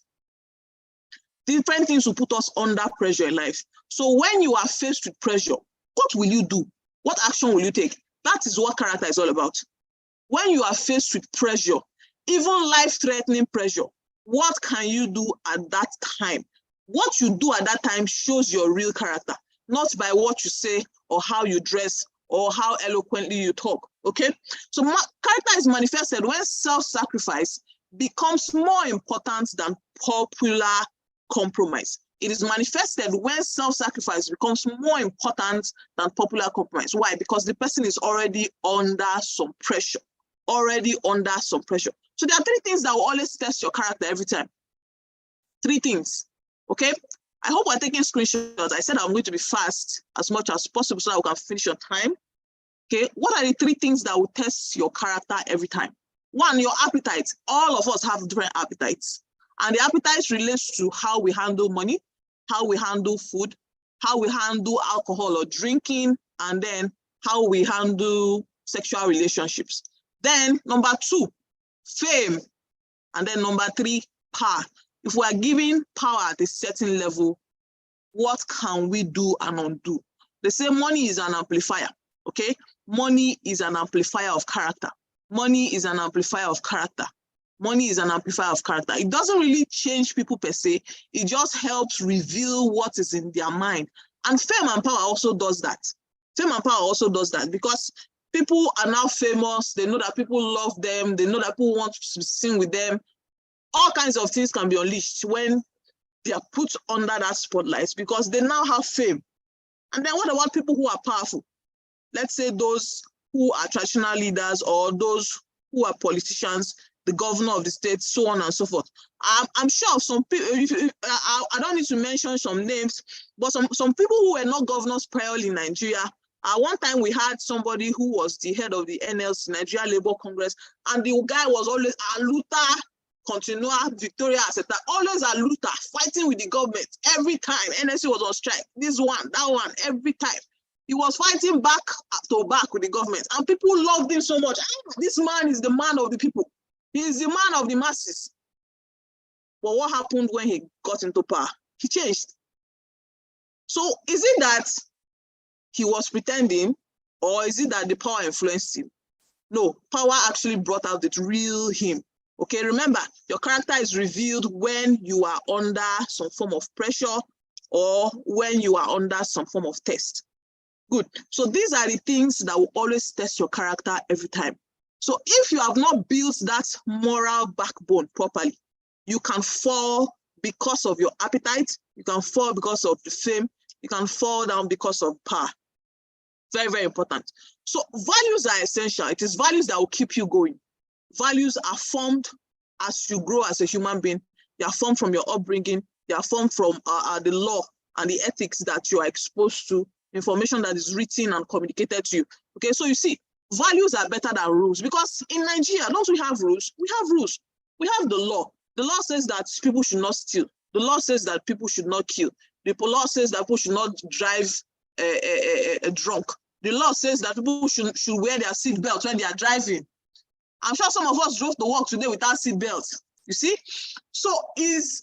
Different things will put us under pressure in life. So when you are faced with pressure, what will you do? What action will you take? That is what character is all about. When you are faced with pressure, even life-threatening pressure, what can you do at that time? What you do at that time shows your real character, not by what you say or how you dress or how eloquently you talk, okay? So character is manifested when self-sacrifice becomes more important than popular compromise. It is manifested when self-sacrifice becomes more important than popular compromise. Why? Because the person is already under some pressure, So there are three things that will always test your character every time. Three things, okay? I hope we're taking screenshots. I said I'm going to be fast as much as possible so that we can finish on time. Okay, what are the three things that will test your character every time? One, your appetite. All of us have different appetites. And the appetite relates to how we handle money, how we handle food, how we handle alcohol or drinking, and then how we handle sexual relationships. Then number two, fame. And then number three, power. If we are giving power at a certain level, what can we do and undo? They say money is an amplifier, okay? Money is an amplifier of character. Money is an amplifier of character. Money is an amplifier of character. It doesn't really change people per se. It just helps reveal what is in their mind. And fame and power also does that. Fame and power also does that because people are now famous. They know that people love them. They know that people want to sing with them. All kinds of things can be unleashed when they are put under that spotlight because they now have fame. And then what about people who are powerful? Let's say those who are traditional leaders or those who are politicians, the governor of the state, so on and so forth. I'm sure some people, I don't need to mention some names, but some people who were not governors priorly in Nigeria, one time we had somebody who was the head of the NLC, Nigeria Labour Congress, and the guy was always a looter, continua, Victoria, etc. Always a looter, fighting with the government every time. NLC was on strike, this one, that one, every time. He was fighting back to back with the government, and people loved him so much. This man is the man of the people. He is the man of the masses. But what happened when he got into power? He changed. So is it that he was pretending, or is it that the power influenced him? No, power actually brought out the real him. Okay, remember, your character is revealed when you are under some form of pressure or when you are under some form of test. Good. So these are the things that will always test your character every time. So if you have not built that moral backbone properly, you can fall because of your appetite, you can fall because of the fame, you can fall down because of power. Very, very important. So values are essential. It is values that will keep you going. Values are formed as you grow as a human being. They are formed from your upbringing. They are formed from the law and the ethics that you are exposed to, information that is written and communicated to you. Okay, so you see, values are better than rules, because in Nigeria, don't we have rules? We have rules. We have the law. The law says that people should not steal. The law says that people should not kill. The law says that people should not drive drunk. The law says that people should wear their seat belts when they are driving. I'm sure some of us drove to work today without seat belts. You see? So is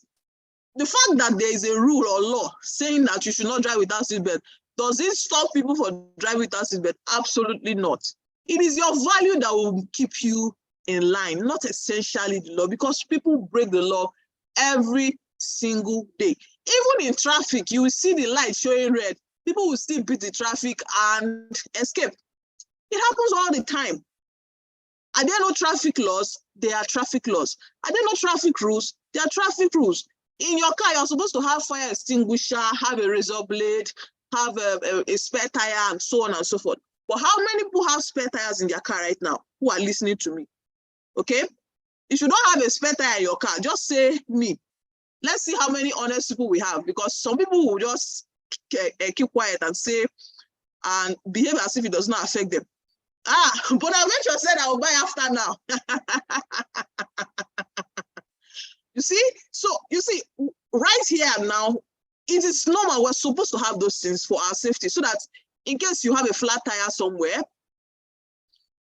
the fact that there is a rule or law saying that you should not drive without seat belt, does it stop people from driving without seat belt? Absolutely not. It is your value that will keep you in line, not essentially the law, because people break the law every single day. Even in traffic, you will see the light showing red. People will still beat the traffic and escape. It happens all the time. Are there no traffic laws? There are traffic laws. Are there no traffic rules? There are traffic rules. In your car, you're supposed to have fire extinguisher, have a razor blade, have a spare tire, and so on and so forth. But how many people have spare tires in their car right now who are listening to me? Okay? If you don't have a spare tire in your car, just say me. Let's see how many honest people we have, because some people will just keep quiet and say and behave as if it does not affect them. But I venture said I will buy after now. You see? So you see, right here now, it is normal. We're supposed to have those things for our safety, so that in case you have a flat tire somewhere,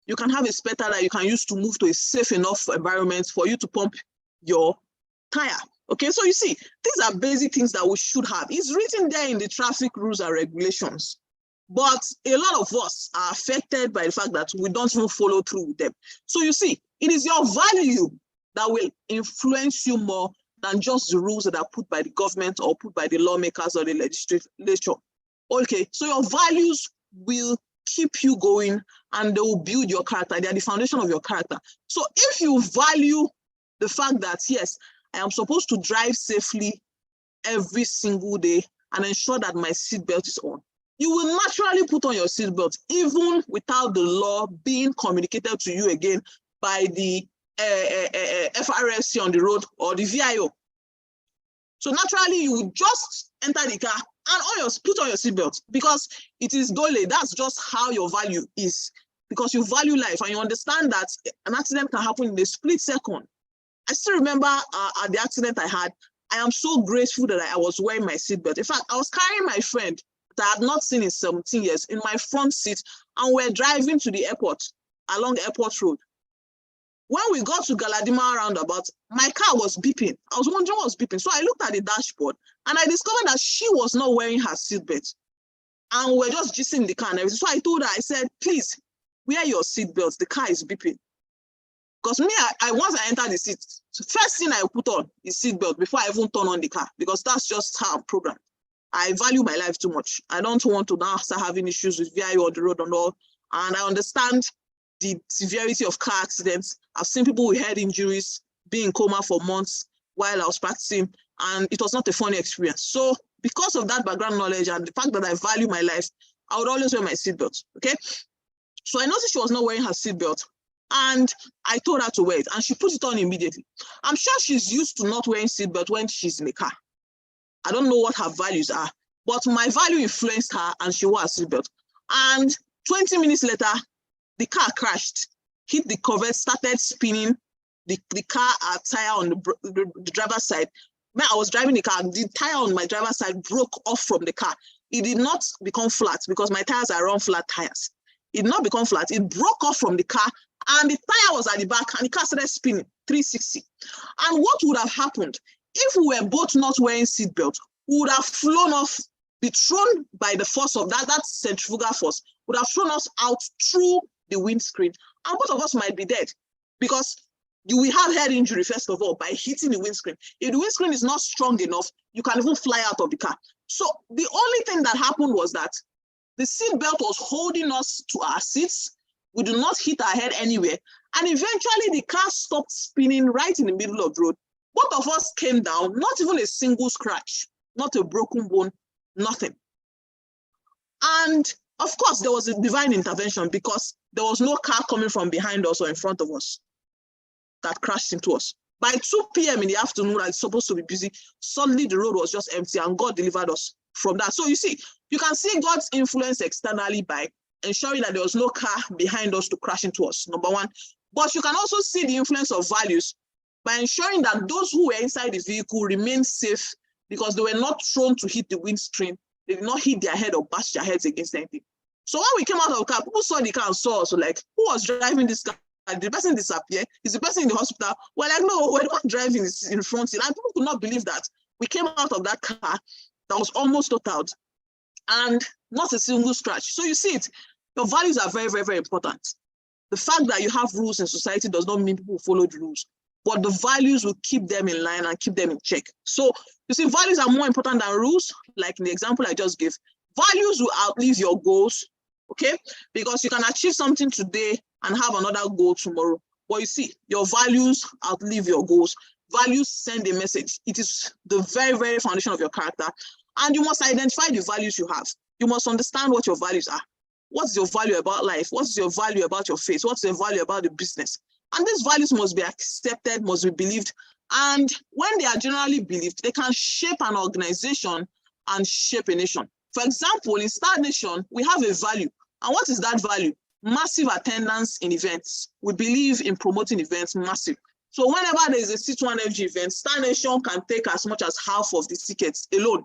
you can have a spare tire that you can use to move to a safe enough environment for you to pump your tire. Okay, so you see, these are basic things that we should have. It's written there in the traffic rules and regulations. But a lot of us are affected by the fact that we don't even follow through with them. So you see, it is your value that will influence you more than just the rules that are put by the government or put by the lawmakers or the legislature. Okay, so your values will keep you going and they will build your character. They are the foundation of your character. So if you value the fact that, yes, I am supposed to drive safely every single day and ensure that my seatbelt is on, you will naturally put on your seatbelt, even without the law being communicated to you again by the FRSC on the road or the VIO. So naturally, you will just enter the car and put on your seatbelt, because it is dole. That's just how your value is, because you value life and you understand that an accident can happen in a split second. I still remember at the accident I had, I am so grateful that I was wearing my seatbelt. In fact, I was carrying my friend that I had not seen in 17 years in my front seat, and we're driving to the airport along the airport road. When we got to Galadima roundabout, my car was beeping. I was wondering what was beeping. So I looked at the dashboard and I discovered that she was not wearing her seatbelt. And we're just gisting the car and everything. So I told her, I said, please, wear your seatbelt. The car is beeping. Because me, once I enter the seat, so first thing I put on is seatbelt before I even turn on the car, because that's just how I'm programmed. I value my life too much. I don't want to now start having issues with VIO on the road and all. And I understand the severity of car accidents. I've seen people with head injuries be in coma for months while I was practicing, and it was not a funny experience. So because of that background knowledge and the fact that I value my life, I would always wear my seatbelt, okay? So I noticed she was not wearing her seatbelt, and I told her to wear it, and she put it on immediately. I'm sure she's used to not wearing seatbelt when she's in the car. I don't know what her values are, but my value influenced her, and she wore a seatbelt. And 20 minutes later, the car crashed, hit the Corvette, started spinning. The car tire on the driver's side. When I was driving the car, the tire on my driver's side broke off from the car. It did not become flat because my tires are run flat tires. It did not become flat. It broke off from the car, and the tire was at the back, and the car started spinning 360. And what would have happened if we were both not wearing seatbelts? We would have flown off, be thrown by the force of that centrifugal force, would have thrown us out through the windscreen, and both of us might be dead because you will have head injury, first of all, by hitting the windscreen. If the windscreen is not strong enough, you can even fly out of the car. So the only thing that happened was that the seat belt was holding us to our seats. We do not hit our head anywhere. And eventually the car stopped spinning right in the middle of the road. Both of us came down, not even a single scratch, not a broken bone, nothing. And of course, there was a divine intervention because there was no car coming from behind us or in front of us that crashed into us. By 2 p.m. in the afternoon, it's supposed to be busy, suddenly the road was just empty and God delivered us from that. So you see, you can see God's influence externally by ensuring that there was no car behind us to crash into us, number one. But you can also see the influence of values by ensuring that those who were inside the vehicle remained safe because they were not thrown to hit the windscreen. They did not hit their head or bash their heads against anything. So when we came out of the car, people saw the car and saw us, like, who was driving this car? Did the person disappear? Is the person in the hospital? We're like, no, we're not driving in front. And people could not believe that. We came out of that car that was almost totaled and not a single scratch. So you see it, your values are very, very, very important. The fact that you have rules in society does not mean people follow the rules, but the values will keep them in line and keep them in check. So you see, values are more important than rules, like in the example I just gave. Values will outlive your goals, okay? Because you can achieve something today and have another goal tomorrow. But you see, your values outlive your goals. Values send a message. It is the very, very foundation of your character. And you must identify the values you have. You must understand what your values are. What's your value about life? What's your value about your faith? What's your value about the business? And these values must be accepted, must be believed. And when they are generally believed, they can shape an organization and shape a nation. For example, in Star Nation, we have a value. And what is that value? Massive attendance in events. We believe in promoting events, massive. So whenever there is a C2FG event, Star Nation can take as much as half of the tickets alone,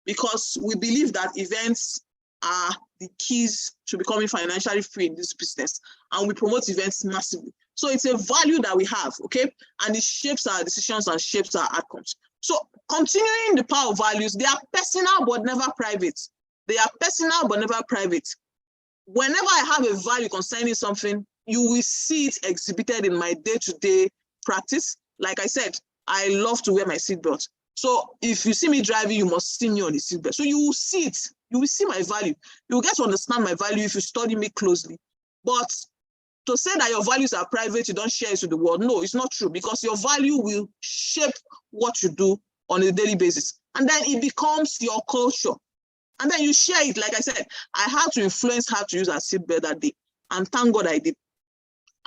because we believe that events are the keys to becoming financially free in this business. And we promote events massively. So it's a value that we have, okay? And it shapes our decisions and shapes our outcomes. So continuing the power of values, they are personal but never private. They are personal but never private. Whenever I have a value concerning something, you will see it exhibited in my day-to-day practice. Like I said, I love to wear my seatbelt. So if you see me driving, you must see me on the seatbelt. So you will see it. You will see my value. You will get to understand my value if you study me closely. But to say that your values are private, you don't share it with the world, no, it's not true, because your value will shape what you do on a daily basis. And then it becomes your culture. And then you share it. Like I said, I had to influence her to use her seatbelt that day. And thank God I did.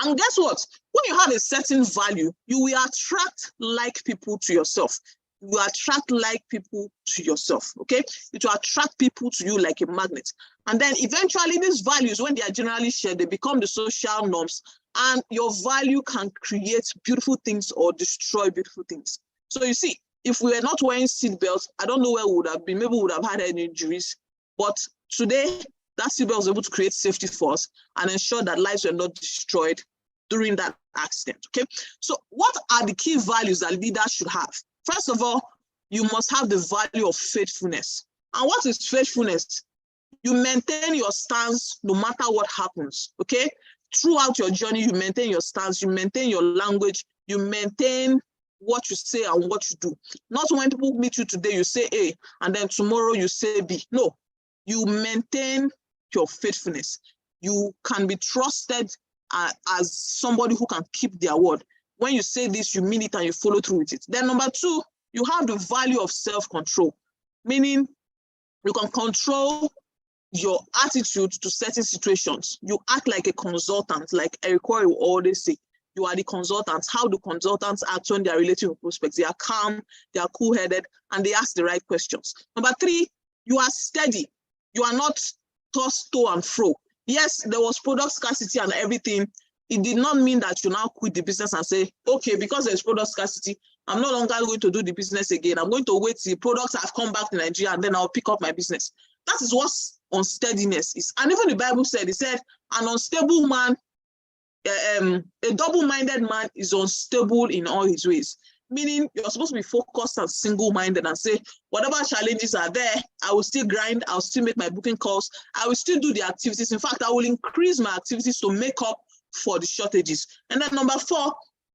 And guess what? When you have a certain value, you will attract like people to yourself. You will attract like people to yourself, okay? It will attract people to you like a magnet. And then eventually these values, when they are generally shared, they become the social norms, and your value can create beautiful things or destroy beautiful things. So you see, if we were not wearing seatbelts, I don't know where we would have been. Maybe we would have had any injuries. But today, that seatbelt was able to create safety for us and ensure that lives were not destroyed during that accident, okay? So what are the key values that leaders should have? First of all, you must have the value of faithfulness. And what is faithfulness? You maintain your stance no matter what happens, okay? Throughout your journey, you maintain your stance, you maintain your language, you maintain what you say and what you do. Not when people meet you today, you say A, and then tomorrow you say B. No, you maintain your faithfulness. You can be trusted as somebody who can keep their word. When you say this, you mean it and you follow through with it. Then number two, you have the value of self-control, meaning you can control your attitude to certain situations. You act like a consultant, like Eric Corey will always say. You are the consultants. How do consultants act when they are relating with prospects? They are calm, they are cool-headed, and they ask the right questions. Number three, you are steady. You are not tossed to and fro. Yes, there was product scarcity and everything. It did not mean that you now quit the business and say, okay, because there's product scarcity, I'm no longer going to do the business again. I'm going to wait till products have come back to Nigeria and then I'll pick up my business. That is what unsteadiness is. And even the Bible said, it said, an unstable man, a double-minded man is unstable in all his ways. meaning you're supposed to be focused and single-minded and say, whatever challenges are there, I will still grind, I'll still make my booking calls, I will still do the activities. In fact, I will increase my activities to make up for the shortages. And then number 4,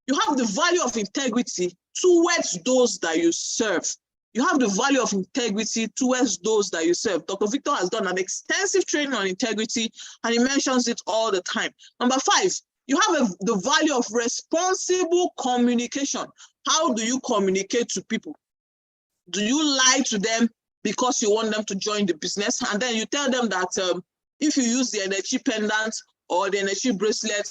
you have the value of integrity towards those that you serve. You have the value of integrity towards those that you serve. Dr. Victor has done an extensive training on integrity, and he mentions it all the time. Number 5, you have the value of responsible communication. How do you communicate to people? Do you lie to them because you want them to join the business? And then you tell them that if you use the energy pendant or the energy bracelet,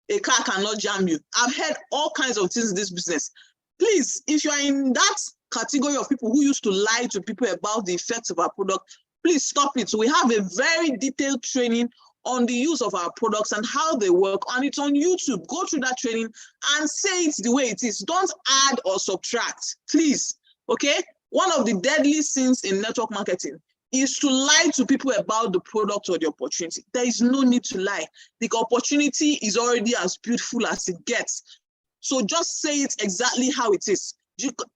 a car cannot jam you. I've heard all kinds of things in this business. Please, if you are in that category of people who used to lie to people about the effects of our product, please stop it. So we have a very detailed training on the use of our products and how they work, and it's on YouTube. Go through that training and say it the way it is. Don't add or subtract, please, okay? One of the deadly sins in network marketing is to lie to people about the product or the opportunity. There is no need to lie. The opportunity is already as beautiful as it gets. So just say it exactly how it is.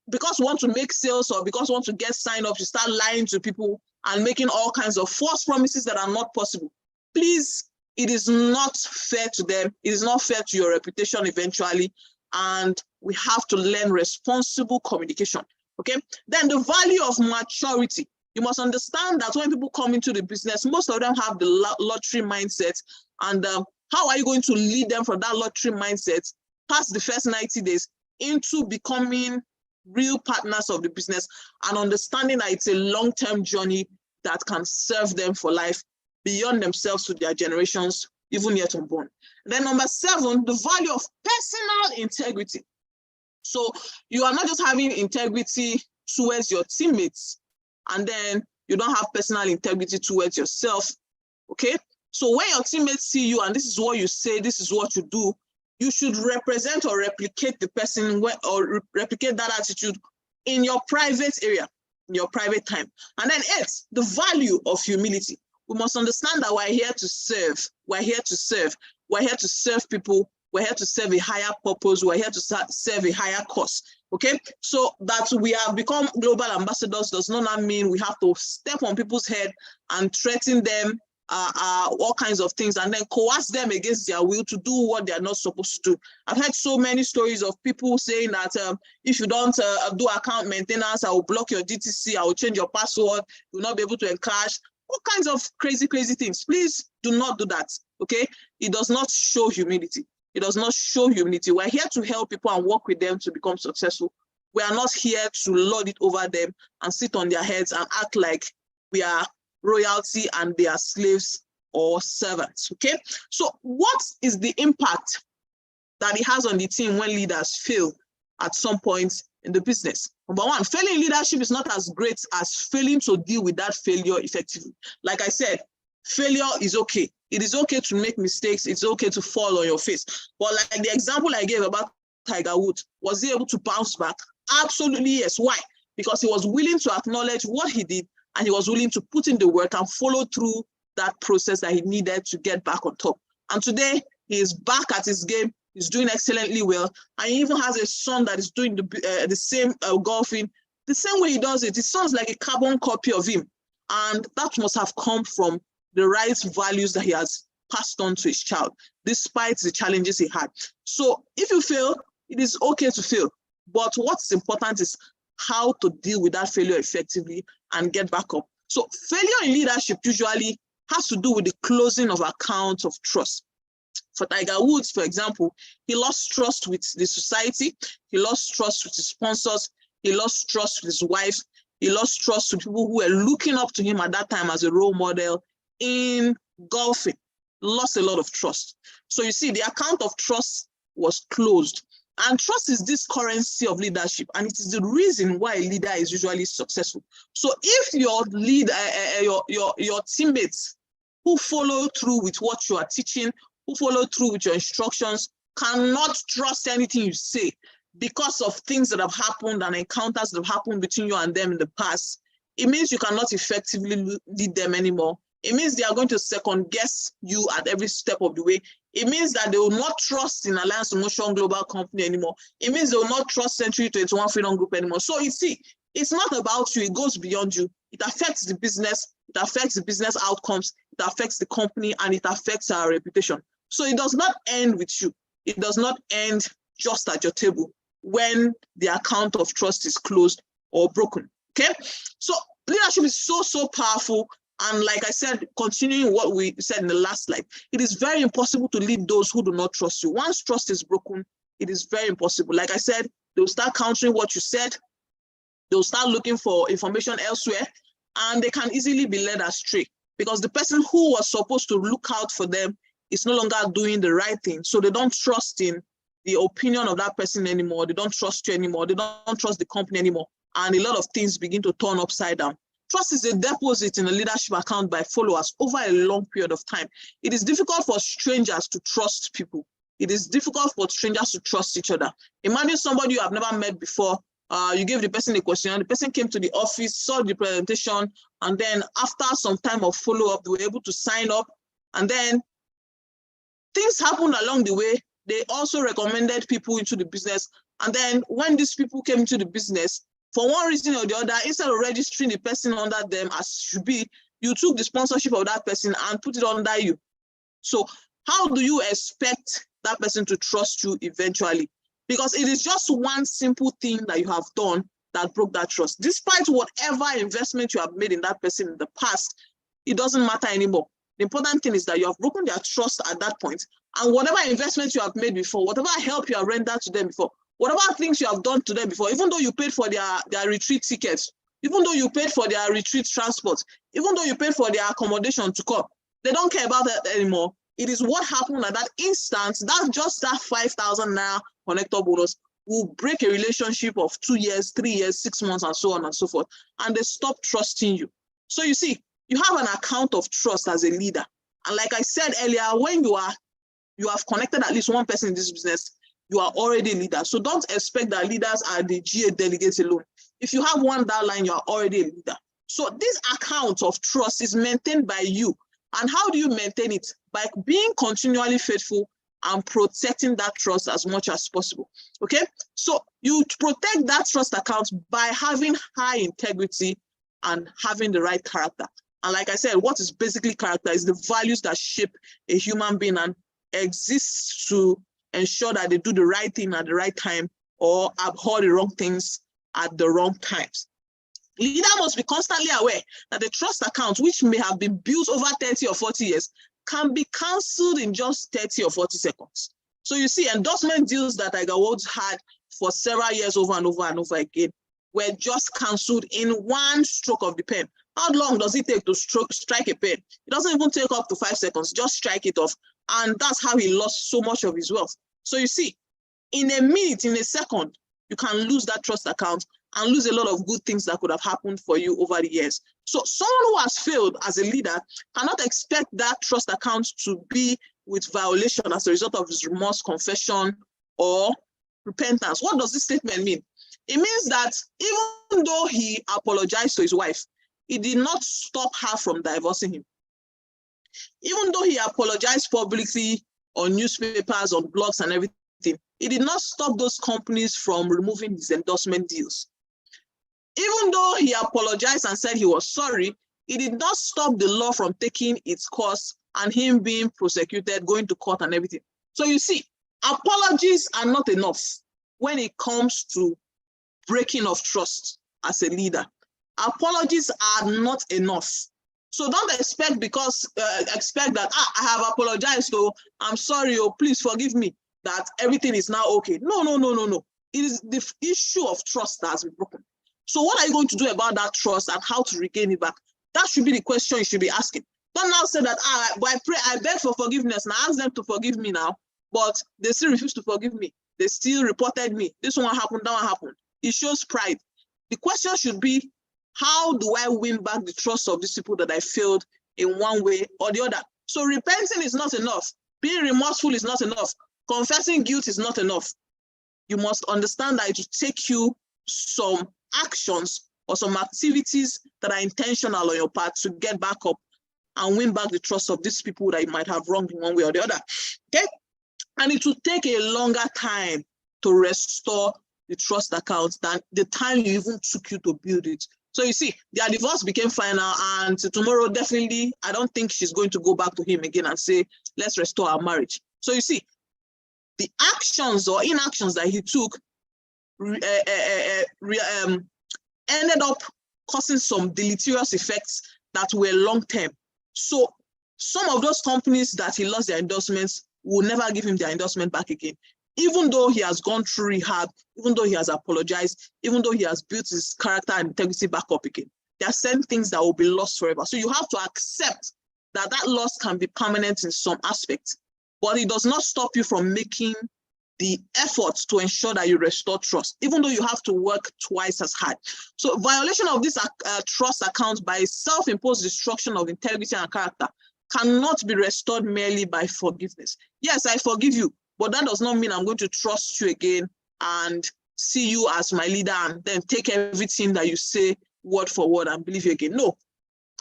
Because you want to make sales or because you want to get signed up, you start lying to people and making all kinds of false promises that are not possible. Please, it is not fair to them. It is not fair to your reputation eventually. And we have to learn responsible communication, okay? Then the value of maturity. You must understand that when people come into the business, most of them have the lottery mindset. And how are you going to lead them from that lottery mindset past the first 90 days into becoming real partners of the business and understanding that it's a long-term journey that can serve them for life beyond themselves to their generations, even yet unborn. Then number 7, the value of personal integrity. So you are not just having integrity towards your teammates, and then you don't have personal integrity towards yourself, okay? So when your teammates see you and this is what you say, this is what you do, you should represent or replicate the person or replicate that attitude in your private area, in your private time. And then 8, the value of humility. We must understand that we're here to serve. We're here to serve. We're here to serve people. We're here to serve a higher purpose. We're here to serve a higher cause. Okay, so that we have become global ambassadors does not mean we have to step on people's head and threaten them, all kinds of things, and then coerce them against their will to do what they are not supposed to do. I've heard so many stories of people saying that if you don't do account maintenance, I will block your DTC, I will change your password, you will not be able to encash, all kinds of crazy things. Please do not do that, okay? It does not show humility. It does not show humility. We're here to help people and work with them to become successful. We are not here to lord it over them and sit on their heads and act like we are royalty and they are slaves or servants, okay? So what is the impact that it has on the team when leaders fail at some point in the business? Number 1, failing in leadership is not as great as failing to deal with that failure effectively. Like I said, failure is okay. It is okay to make mistakes. It's okay to fall on your face. But like the example I gave about Tiger Woods, was he able to bounce back? Absolutely yes. Why? Because he was willing to acknowledge what he did and he was willing to put in the work and follow through that process that he needed to get back on top. And today he is back at his game. He's doing excellently well. And he even has a son that is doing the same golfing. The same way he does it, it sounds like a carbon copy of him. And that must have come from the right values that he has passed on to his child, despite the challenges he had. So if you fail, it is okay to fail. But what's important is how to deal with that failure effectively and get back up. So failure in leadership usually has to do with the closing of accounts of trust. For Tiger Woods, for example, he lost trust with the society, he lost trust with his sponsors, he lost trust with his wife, he lost trust with people who were looking up to him at that time as a role model in golfing, lost a lot of trust. So you see, the account of trust was closed. And trust is this currency of leadership, and it is the reason why a leader is usually successful. So if your leader, your teammates who follow through with what you are teaching, who follow through with your instructions, cannot trust anything you say because of things that have happened and encounters that have happened between you and them in the past, it means you cannot effectively lead them anymore. It means they are going to second guess you at every step of the way. It means that they will not trust in Alliance Motion Global Company anymore. It means they will not trust Century 21 Freedom Group anymore. So you see, it's not about you, it goes beyond you. It affects the business, it affects the business outcomes, it affects the company, and it affects our reputation. So it does not end with you. It does not end just at your table when the account of trust is closed or broken, okay? So leadership is so powerful. And like I said, continuing what we said in the last slide, it is very impossible to lead those who do not trust you. Once trust is broken, it is very impossible. Like I said, they'll start countering what you said. They'll start looking for information elsewhere, and they can easily be led astray because the person who was supposed to look out for them is no longer doing the right thing. So they don't trust in the opinion of that person anymore. They don't trust you anymore. They don't trust the company anymore. And a lot of things begin to turn upside down. Trust is a deposit in a leadership account by followers over a long period of time. It is difficult for strangers to trust people. It is difficult for strangers to trust each other. Imagine somebody you have never met before. You gave the person a question, the person came to the office, saw the presentation, and then after some time of follow-up, they were able to sign up. And then things happened along the way. They also recommended people into the business. And then when these people came into the business, for one reason or the other, instead of registering the person under them as should be, you took the sponsorship of that person and put it under you. So how do you expect that person to trust you eventually? Because it is just one simple thing that you have done that broke that trust. Despite whatever investment you have made in that person in the past, it doesn't matter anymore. The important thing is that you have broken their trust at that point, and whatever investment you have made before, whatever help you have rendered to them before, whatever things you have done to them before, even though you paid for their retreat tickets, even though you paid for their retreat transport, even though you paid for their accommodation to come, they don't care about that anymore. It is what happened at that instant, that 5,000 naira connector bonus will break a relationship of 2 years, 3 years, 6 months, and so on and so forth. And they stop trusting you. So you see, you have an account of trust as a leader. And like I said earlier, when you have connected at least one person in this business, you are already a leader. So don't expect that leaders are the GA delegates alone. If you have one downline, you are already a leader. So this account of trust is maintained by you. And how do you maintain it? By being continually faithful and protecting that trust as much as possible. Okay? So you protect that trust account by having high integrity and having the right character. And like I said, what is basically character is the values that shape a human being and exists to ensure that they do the right thing at the right time or abhor the wrong things at the wrong times. Leader must be constantly aware that the trust account, which may have been built over 30 or 40 years, can be cancelled in just 30 or 40 seconds. So you see, endorsement deals that Tiger Woods had for several years over and over and over again were just cancelled in one stroke of the pen. How long does it take to strike a pen? It doesn't even take up to 5 seconds, just strike it off. And that's how he lost so much of his wealth. So you see, in a minute, in a second, you can lose that trust account and lose a lot of good things that could have happened for you over the years. So someone who has failed as a leader cannot expect that trust account to be with violation as a result of his remorse, confession, or repentance. What does this statement mean? It means that even though he apologized to his wife, it did not stop her from divorcing him. Even though he apologized publicly on newspapers, on blogs and everything, it did not stop those companies from removing his endorsement deals. Even though he apologized and said he was sorry, it did not stop the law from taking its course and him being prosecuted, going to court and everything. So you see, apologies are not enough when it comes to breaking of trust as a leader. Apologies are not enough. So don't expect that, I have apologized, so I'm sorry, oh, please forgive me, that everything is now okay. No. It is the issue of trust that has been broken. So what are you going to do about that trust and how to regain it back? That should be the question you should be asking. Don't now say that, I beg for forgiveness and I ask them to forgive me now, but they still refuse to forgive me. They still reported me. This one happened, that one happened. It shows pride. The question should be, how do I win back the trust of these people that I failed in one way or the other? So repenting is not enough. Being remorseful is not enough. Confessing guilt is not enough. You must understand that it will take you some actions or some activities that are intentional on your part to get back up and win back the trust of these people that you might have wronged in one way or the other. Okay? And it will take a longer time to restore the trust account than the time you even took you to build it. So you see, their divorce became final, and tomorrow, definitely, I don't think she's going to go back to him again and say, let's restore our marriage. So you see, the actions or inactions that he took ended up causing some deleterious effects that were long-term. So some of those companies that he lost their endorsements will never give him their endorsement back again. Even though he has gone through rehab, even though he has apologized, even though he has built his character and integrity back up again, there are certain things that will be lost forever. So you have to accept that that loss can be permanent in some aspects, but it does not stop you from making the efforts to ensure that you restore trust, even though you have to work twice as hard. So violation of this trust account by self-imposed destruction of integrity and character cannot be restored merely by forgiveness. Yes, I forgive you, but that does not mean I'm going to trust you again and see you as my leader and then take everything that you say word for word and believe you again. No,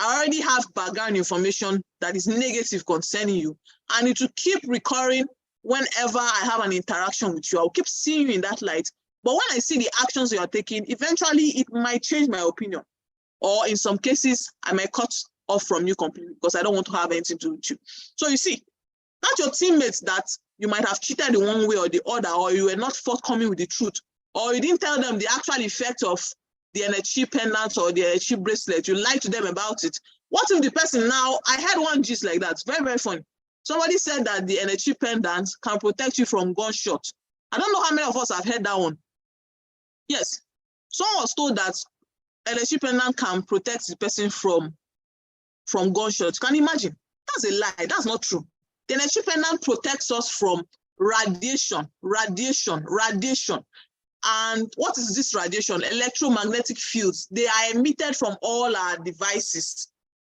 I already have background information that is negative concerning you, and it will keep recurring whenever I have an interaction with you. I'll keep seeing you in that light. But when I see the actions you are taking, eventually it might change my opinion. Or in some cases, I might cut off from you completely because I don't want to have anything to do with you. So you see, not your teammates that you might have cheated in one way or the other, or you were not forthcoming with the truth, or you didn't tell them the actual effect of the NHC pendant or the NHC bracelet. You lied to them about it. What if the person now, I had one gist like that, very, very funny. Somebody said that the NHC pendant can protect you from gunshot. I don't know how many of us have heard that one. Yes, someone was told that NHC pendant can protect the person from gunshots. Can you imagine? That's a lie. That's not true. The NHC pendant protects us from radiation. And what is this radiation? Electromagnetic fields. They are emitted from all our devices.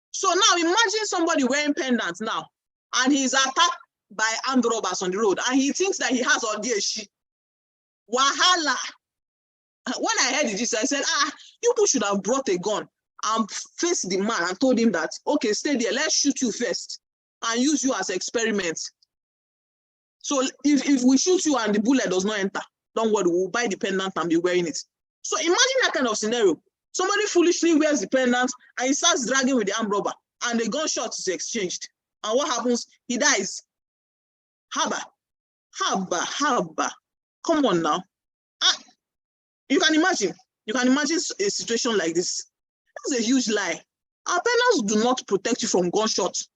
So now imagine somebody wearing pendants now, and he's attacked by armed robbers on the road, and he thinks that he has Odieshi. Wahala. When I heard this, I said, you people should have brought a gun and faced the man and told him that, okay, stay there, let's shoot you first and use you as experiments. So if we shoot you and the bullet does not enter, don't worry, we'll buy the pendant and be wearing it. So imagine that kind of scenario. Somebody foolishly wears the pendant and he starts dragging with the armed robber, and the gunshot is exchanged. And what happens? He dies. Haba. Come on now. You can imagine a situation like this. That's a huge lie. Our pendants do not protect you from gunshots.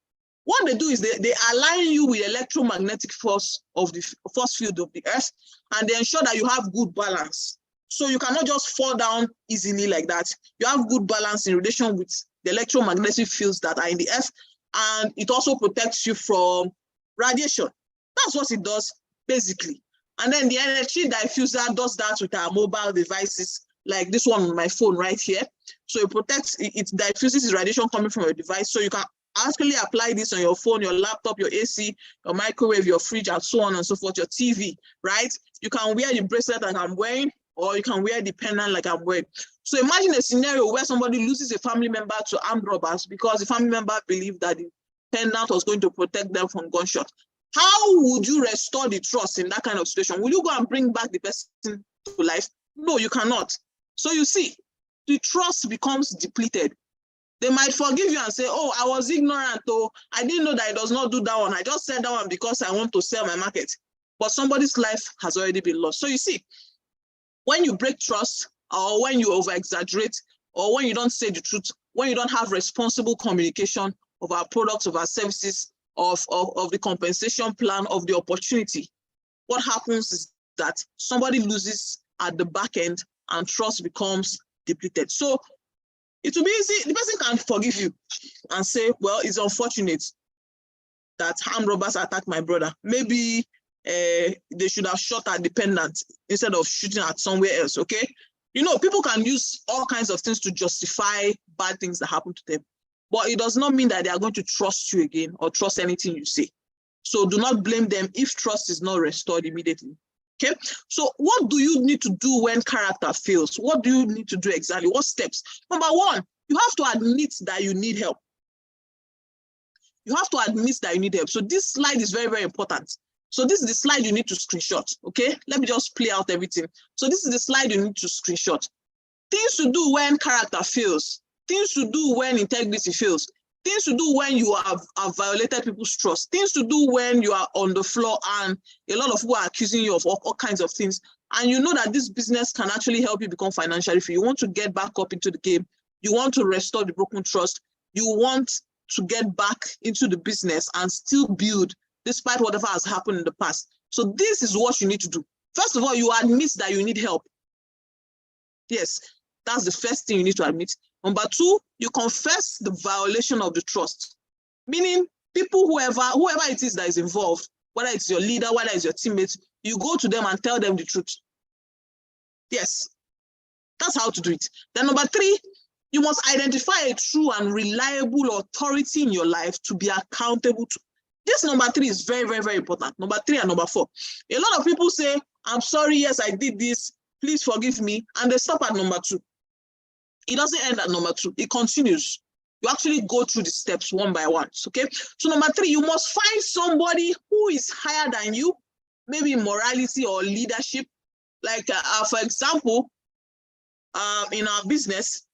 What they do is they align you with electromagnetic force of the force field of the earth, and they ensure that you have good balance. So you cannot just fall down easily like that. You have good balance in relation with the electromagnetic fields that are in the earth, and it also protects you from radiation. That's what it does, basically. And then the energy diffuser does that with our mobile devices, like this one on my phone right here. So it protects, it diffuses radiation coming from your device. So you can actually apply this on your phone, your laptop, your AC, your microwave, your fridge, and so on and so forth, your TV, right? You can wear the bracelet like I'm wearing, or you can wear the pendant like I'm wearing. So imagine a scenario where somebody loses a family member to armed robbers because the family member believed that the pendant was going to protect them from gunshots. How would you restore the trust in that kind of situation? Will you go and bring back the person to life? No, you cannot. So you see, the trust becomes depleted. They might forgive you and say, oh, I was ignorant, or I didn't know that it does not do that one. I just said that one because I want to sell my market. But somebody's life has already been lost. So you see, when you break trust, or when you over-exaggerate, or when you don't say the truth, when you don't have responsible communication of our products, of our services, of the compensation plan, of the opportunity, what happens is that somebody loses at the back end and trust becomes depleted. So it will be easy. The person can forgive you and say, well, it's unfortunate that armed robbers attacked my brother. Maybe they should have shot at the pendant instead of shooting at somewhere else, okay? You know, people can use all kinds of things to justify bad things that happen to them. But it does not mean that they are going to trust you again or trust anything you say. So do not blame them if trust is not restored immediately. Okay, so what do you need to do when character fails? What do you need to do exactly? What steps? Number one, you have to admit that you need help. You have to admit that you need help. So this slide is very, very important. So this is the slide you need to screenshot, okay? Let me just play out everything. So this is the slide you need to screenshot. Things to do when character fails. Things to do when integrity fails. Things to do when you have violated people's trust. Things to do when you are on the floor and a lot of people are accusing you of all kinds of things. And you know that this business can actually help you become financially free. You want to get back up into the game. You want to restore the broken trust. You want to get back into the business and still build despite whatever has happened in the past. So this is what you need to do. First of all, you admit that you need help. Yes, that's the first thing you need to admit. Number two, you confess the violation of the trust. Meaning people, whoever it is that is involved, whether it's your leader, whether it's your teammates, you go to them and tell them the truth. Yes, that's how to do it. Then number three, you must identify a true and reliable authority in your life to be accountable to. This number three is very, very, very important. Number three and number four. A lot of people say, I'm sorry, yes, I did this, please forgive me. And they stop at number two. It doesn't end at number two. It continues. You actually go through the steps one by one. Okay. So number three, you must find somebody who is higher than you, maybe in morality or leadership. Like, for example, in our business,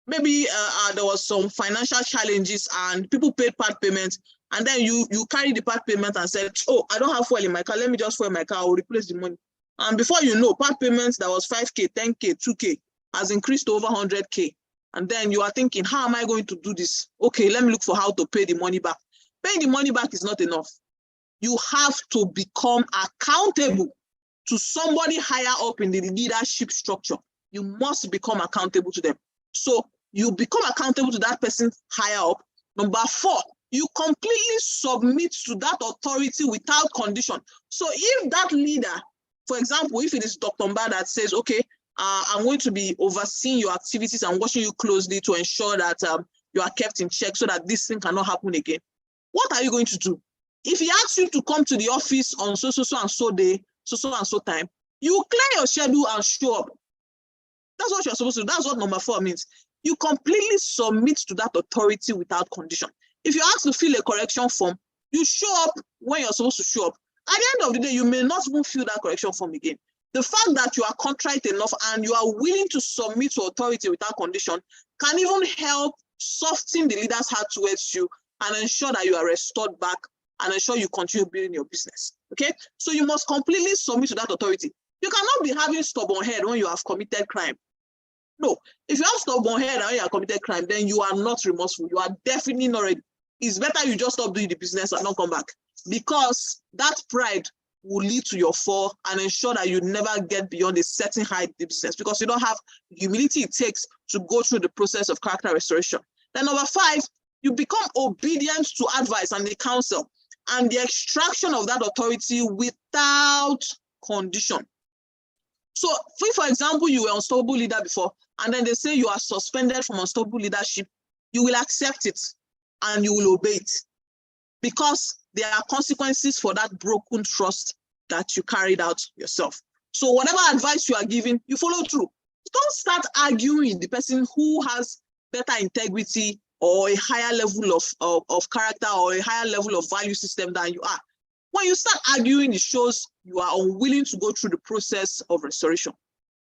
maybe there was some financial challenges and people paid part payment. And then you carry the part payment and said, oh, I don't have fuel in my car. Let me just fuel my car. I'll replace the money. And before you know, part payments that was 5K, 10K, 2K has increased to over 100K. And then you are thinking, how am I going to do this? Okay, let me look for how to pay the money back. Paying the money back is not enough. You have to become accountable to somebody higher up in the leadership structure. You must become accountable to them. So you become accountable to that person higher up. Number four, you completely submit to that authority without condition. So if that leader, for example, if it is Dr. Mba that says, okay, I'm going to be overseeing your activities and watching you closely to ensure that you are kept in check so that this thing cannot happen again. What are you going to do? If he asks you to come to the office on so and so day, so and so time, you clear your schedule and show up. That's what you're supposed to do. That's what number four means. You completely submit to that authority without condition. If you're asked to fill a correction form, you show up when you're supposed to show up. At the end of the day, you may not even fill that correction form again. The fact that you are contrite enough and you are willing to submit to authority without condition can even help soften the leader's heart towards you and ensure that you are restored back and ensure you continue building your business. Okay? So you must completely submit to that authority. You cannot be having stubborn head when you have committed crime. No, if you have stubborn head and you have committed crime, then you are not remorseful. You are definitely not ready. It's better you just stop doing the business and not come back, because that pride will lead to your fall and ensure that you never get beyond a certain height in the business because you don't have the humility it takes to go through the process of character restoration. Then number five, you become obedient to advice and the counsel and the extraction of that authority without condition. So if, for example, you were unstoppable leader before, and then they say you are suspended from unstoppable leadership, you will accept it and you will obey it because there are consequences for that broken trust that you carried out yourself. So whatever advice you are giving, you follow through. Don't start arguing with the person who has better integrity or a higher level of character or a higher level of value system than you are. When you start arguing, it shows you are unwilling to go through the process of restoration.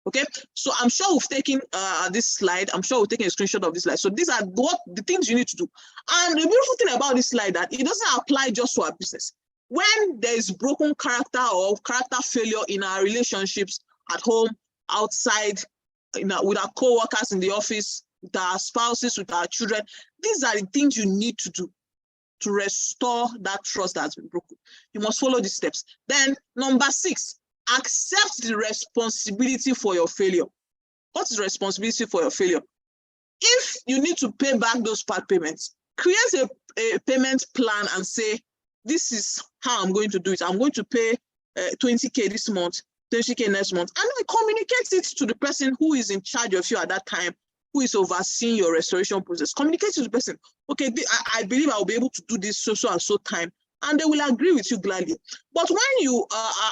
Okay, so I'm sure we've taken this slide. I'm sure we've taken a screenshot of this slide. So these are what the things you need to do. And the beautiful thing about this slide that it doesn't apply just to our business. When there is broken character or character failure in our relationships at home, outside, with our co-workers in the office, with our spouses, with our children, these are the things you need to do to restore that trust that has been broken. You must follow these steps. Then number six, accept the responsibility for your failure. What is responsibility for your failure? If you need to pay back those part payments, create a payment plan and say, this is how I'm going to do it. I'm going to pay 20K this month, 20K next month, and then communicate it to the person who is in charge of you at that time, who is overseeing your restoration process. Communicate to the person, okay, I believe I'll be able to do this so and so time, and they will agree with you gladly. But when you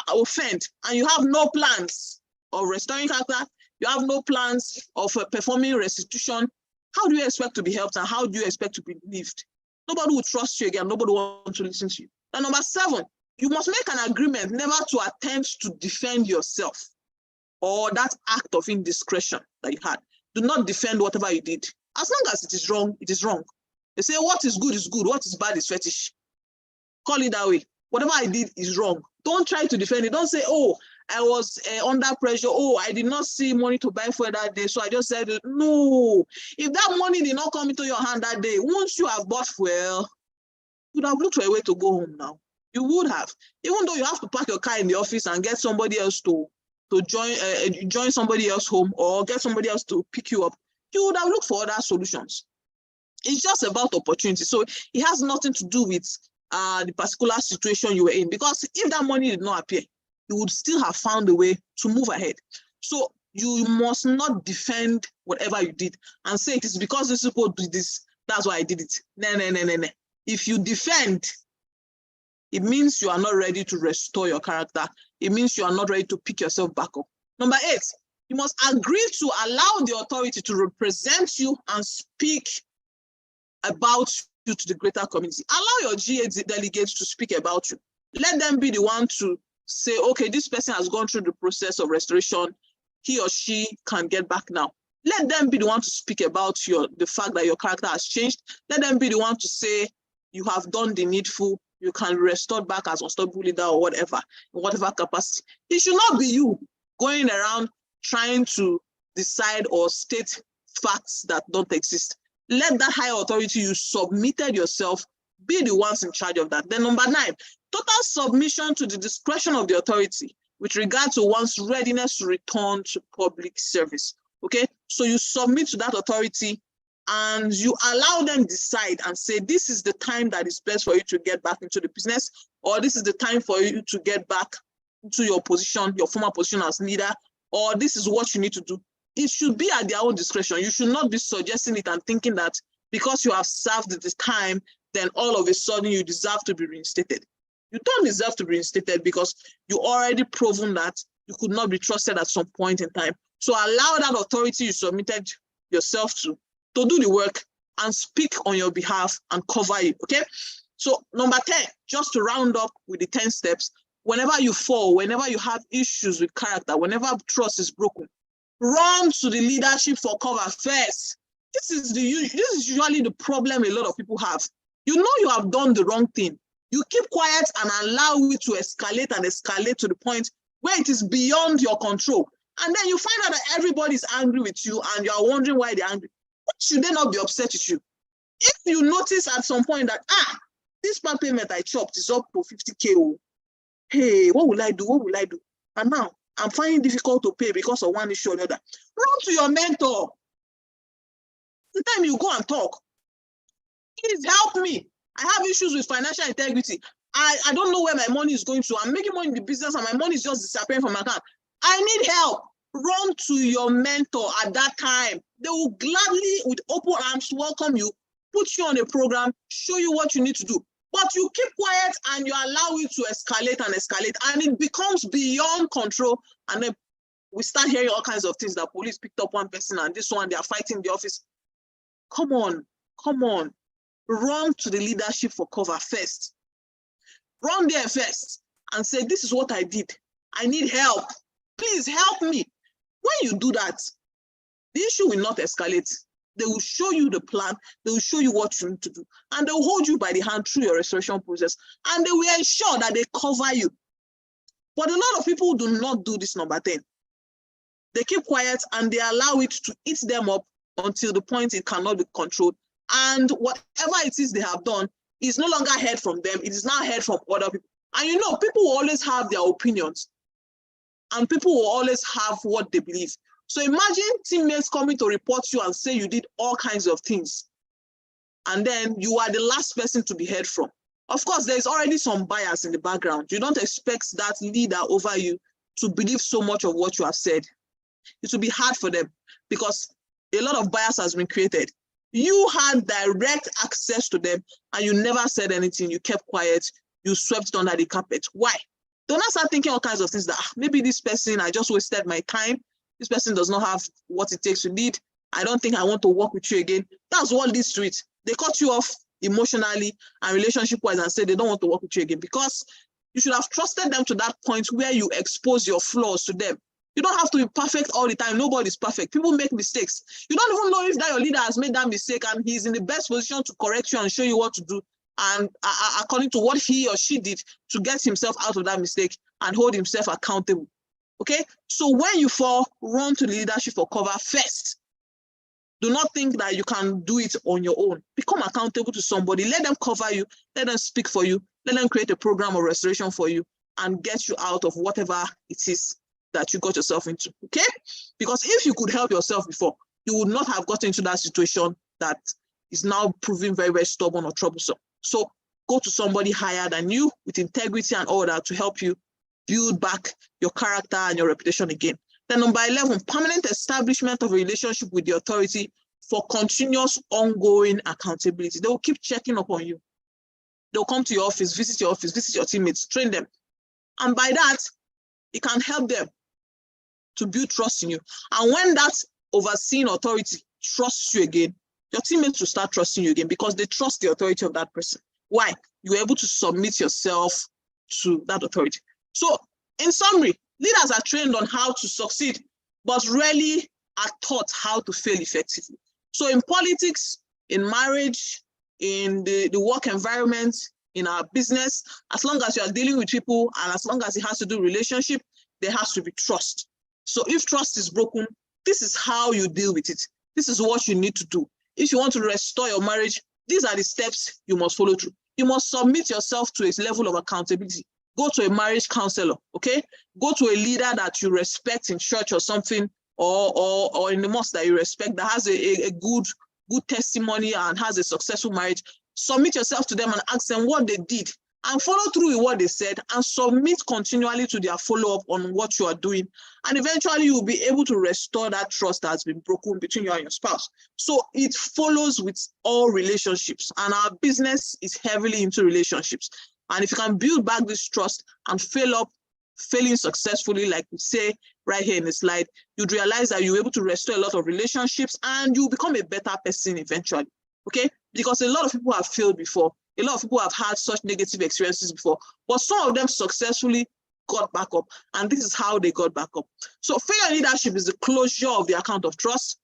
offend and you have no plans of restoring character, you have no plans of performing restitution, how do you expect to be helped and how do you expect to be believed? Nobody will trust you again. Nobody wants to listen to you. And number 7, you must make an agreement never to attempt to defend yourself or that act of indiscretion that you had. Do not defend whatever you did. As long as it is wrong, it is wrong. They say what is good, what is bad is fetish. Call it that way. Whatever I did is wrong. Don't try to defend it. Don't say, oh, I was under pressure. Oh, I did not see money to buy for that day, so I just said, no. If that money did not come into your hand that day, once you have bought fuel, you would have looked for a way to go home now. You would have. Even though you have to park your car in the office and get somebody else to join somebody else home or get somebody else to pick you up, you would have looked for other solutions. It's just about opportunity. So it has nothing to do with the particular situation you were in, because if that money did not appear, you would still have found a way to move ahead. So you must not defend whatever you did and say it is because this people did this, that's why I did it. No. If you defend, it means you are not ready to restore your character. It means you are not ready to pick yourself back up. Number 8, you must agree to allow the authority to represent you and speak about you to the greater community. Allow your GA delegates to speak about you. Let them be the one to say, okay, this person has gone through the process of restoration. He or she can get back now. Let them be the one to speak about the fact that your character has changed. Let them be the one to say, you have done the needful. You can restore back as unstoppable leader or whatever, in whatever capacity. It should not be you going around trying to decide or state facts that don't exist. Let that higher authority you submitted yourself be the ones in charge of that. Then number 9, total submission to the discretion of the authority with regard to one's readiness to return to public service. Okay, so you submit to that authority and you allow them decide and say, this is the time that is best for you to get back into the business, or this is the time for you to get back to your position, your former position as leader, or this is what you need to do. It should be at their own discretion. You should not be suggesting it and thinking that because you have served this time, then all of a sudden you deserve to be reinstated. You don't deserve to be reinstated because you already proven that you could not be trusted at some point in time. So allow that authority you submitted yourself to do the work and speak on your behalf and cover you, okay? So number 10, just to round up with the 10 steps, whenever you fall, whenever you have issues with character, whenever trust is broken, run to the leadership for cover first. This is usually the problem a lot of people have. You know you have done the wrong thing. You keep quiet and allow it to escalate and escalate to the point where it is beyond your control. And then you find out that everybody is angry with you and you are wondering why they're angry. Why should they not be upset with you? If you notice at some point that, this part payment I chopped is up to 50K. Oh. Hey, what will I do? What will I do? And now I'm finding it difficult to pay because of one issue or another. Run to your mentor. The time you go and talk, please help me. I have issues with financial integrity. I don't know where my money is going to. I'm making money in the business and my money is just disappearing from my account. I need help. Run to your mentor at that time. They will gladly, with open arms, welcome you, put you on a program, show you what you need to do. But you keep quiet and you allow it to escalate and escalate, and it becomes beyond control. And then we start hearing all kinds of things that police picked up one person and this one, they are fighting in the office. Come on. Run to the leadership for cover first. Run there first and say, this is what I did. I need help. Please help me. When you do that, the issue will not escalate. They will show you the plan. They will show you what you need to do. And they will hold you by the hand through your restoration process. And they will ensure that they cover you. But a lot of people do not do this number 10. They keep quiet and they allow it to eat them up until the point it cannot be controlled. And whatever it is they have done is no longer heard from them. It is now heard from other people. And you know, people will always have their opinions. And people will always have what they believe. So imagine teammates coming to report you and say you did all kinds of things. And then you are the last person to be heard from. Of course, there's already some bias in the background. You don't expect that leader over you to believe so much of what you have said. It will be hard for them because a lot of bias has been created. You had direct access to them and you never said anything. You kept quiet. You swept it under the carpet. Why? Don't start thinking all kinds of things that maybe this person, I just wasted my time. This person does not have what it takes to lead. I don't think I want to work with you again. That's what leads to it. They cut you off. emotionally and relationship-wise and say they don't want to work with you again, because you should have trusted them to that point where you expose your flaws to them. You don't have to be perfect all the time. Nobody's perfect. People make mistakes. You don't even know if that your leader has made that mistake and he's in the best position to correct you and show you what to do, and according to what he or she did to get himself out of that mistake and hold himself accountable. Okay? So when you fall, run to the leadership for cover first. Do not think that you can do it on your own. Become accountable to somebody. Let them cover you. Let them speak for you. Let them create a program of restoration for you and get you out of whatever it is that you got yourself into. Okay? Because if you could help yourself before, you would not have gotten into that situation that is now proving very, very stubborn or troublesome. So go to somebody higher than you with integrity and order to help you build back your character and your reputation again. Then number 11, permanent establishment of a relationship with the authority for continuous ongoing accountability. They will keep checking up on you. They'll come to your office, visit your teammates, train them. And by that, it can help them to build trust in you. And when that overseeing authority trusts you again, your teammates will start trusting you again because they trust the authority of that person. Why? You're able to submit yourself to that authority. So in summary, leaders are trained on how to succeed, but rarely are taught how to fail effectively. So in politics, in marriage, in the work environment, in our business, as long as you are dealing with people and as long as it has to do with relationship, there has to be trust. So if trust is broken, this is how you deal with it. This is what you need to do. If you want to restore your marriage, these are the steps you must follow through. You must submit yourself to a level of accountability. Go to a marriage counselor, okay? Go to a leader that you respect in church or something, or in the mosque that you respect, that has a good testimony and has a successful marriage. Submit yourself to them and ask them what they did and follow through with what they said and submit continually to their follow-up on what you are doing. And eventually you will be able to restore that trust that has been broken between you and your spouse. So it follows with all relationships, and our business is heavily into relationships. And if you can build back this trust and failing successfully, like we say right here in the slide, you'd realize that you're able to restore a lot of relationships and you become a better person eventually, okay? Because a lot of people have failed before. A lot of people have had such negative experiences before, but some of them successfully got back up, and this is how they got back up. So failure in leadership is the closure of the account of trust.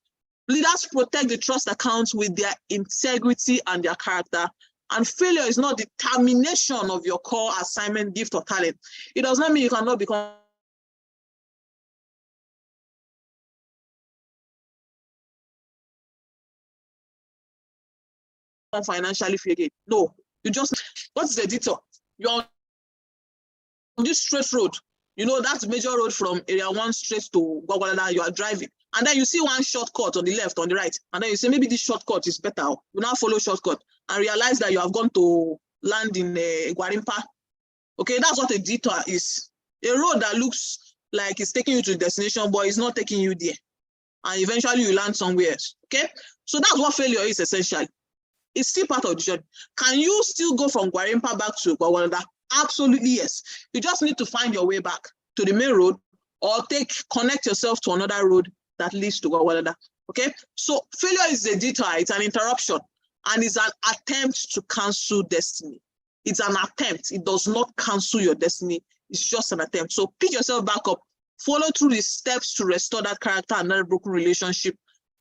Leaders protect the trust accounts with their integrity and their character. And failure is not the termination of your core assignment, gift, or talent. It does not mean you cannot become financially free again. No, you just, what's the detour? You're on this straight road. You know, that's major road from area 1 straight to Gwagwalada. You are driving. And then you see one shortcut on the left, on the right. And then you say, maybe this shortcut is better. You now follow shortcut and realize that you have gone to land in Gwarimpa. Okay, that's what a detour is. A road that looks like it's taking you to the destination, but it's not taking you there. And eventually you land somewhere else. Okay, so that's what failure is essentially. It's still part of the journey. Can you still go from Gwarimpa back to Gwagwalada? Absolutely yes. You just need to find your way back to the main road or connect yourself to another road that leads to Gwagwalada. Okay, so failure is a detour, it's an interruption, and it's an attempt to cancel destiny. It's an attempt. It does not cancel your destiny. It's just an attempt. So pick yourself back up, follow through the steps to restore that character and that broken relationship,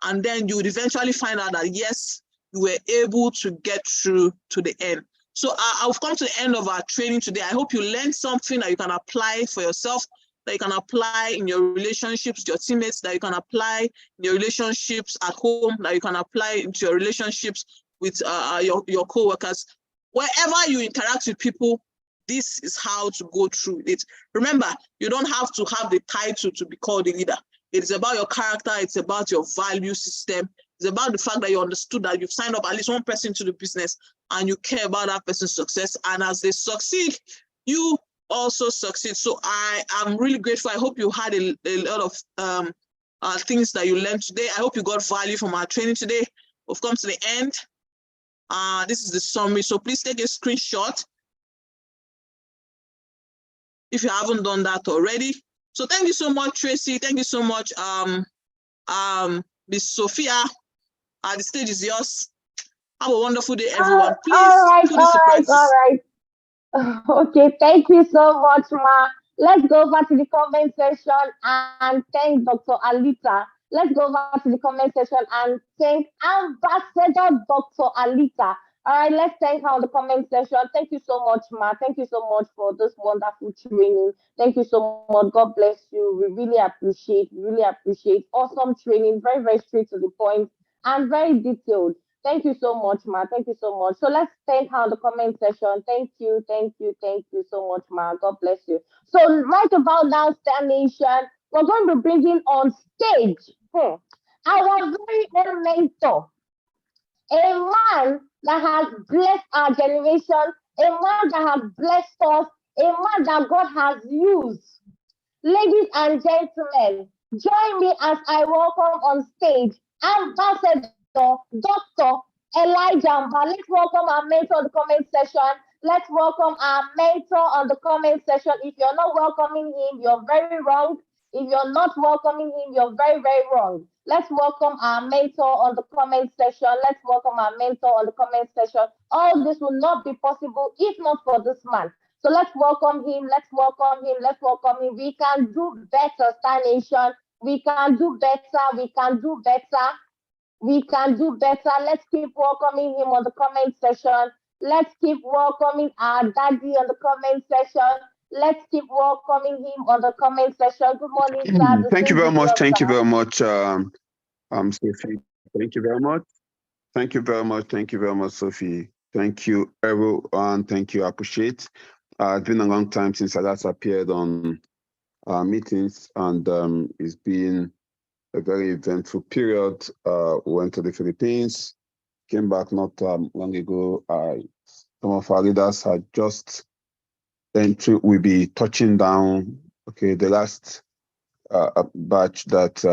and then you would eventually find out that yes, you were able to get through to the end. So I've come to the end of our training today. I hope you learned something that you can apply for yourself, that you can apply in your relationships with your teammates, that you can apply in your relationships at home, that you can apply into your relationships with your co-workers. Wherever you interact with people, this is how to go through it. Remember, you don't have to have the title to be called a leader. It is about your character. It's about your value system. It's about the fact that you understood that you've signed up at least one person to the business and you care about that person's success. And as they succeed, you also succeed. So I am really grateful. I hope you had a lot of things that you learned today. I hope you got value from our training today. We've come to the end. This is the summary. So please take a screenshot if you haven't done that already. So thank you so much, Tracy. Thank you so much, Miss Sophia. The stage is yours. Have a wonderful day, everyone. Please all right, put this in practice. all right. Okay, thank you so much, Ma. Let's go over to the comment section and thank Dr. Alita. Let's go over to the comment section and thank Ambassador Dr. Alita. All right, let's thank her on the comment section. Thank you so much, Ma. Thank you so much for this wonderful training. Thank you so much. God bless you. We really appreciate, awesome training, very, very straight to the point and very detailed. Thank you so much, Ma. Thank you so much. So let's thank her on the comment section. Thank you so much, Ma. God bless you. So right about now, Star Nation, we're going to be bringing on stage our very own mentor, a man that has blessed our generation, a man that has blessed us, a man that God has used. Ladies and gentlemen, join me as I welcome on stage Ambassador Dr. Elijah Mba. Let's welcome our mentor on the comment section. Let's welcome our mentor on the comment section. If you're not welcoming him, you're very wrong. If you're not welcoming him, you're very, very wrong. Let's welcome our mentor on the comment section. Let's welcome our mentor on the comment section. All this will not be possible if not for this man. So let's welcome him. Let's welcome him. Let's welcome him. We can do better, Star Nation. We can do better. We can do better. We can do better. Let's keep welcoming him on the comment section. Let's keep welcoming our daddy on the comment section. Let's keep welcoming him on the comment section. Good morning, sir. Thank you very much. Thank you very much, Sophie. Thank you very much. Thank you very much. Thank you very much, Sophie. Thank you, everyone. Thank you. I appreciate. It's been a long time since I last appeared on meetings, and it's been a very eventful period. Went to the Philippines, came back not long ago. Some of our leaders had just we'll be touching down. Okay, the last batch that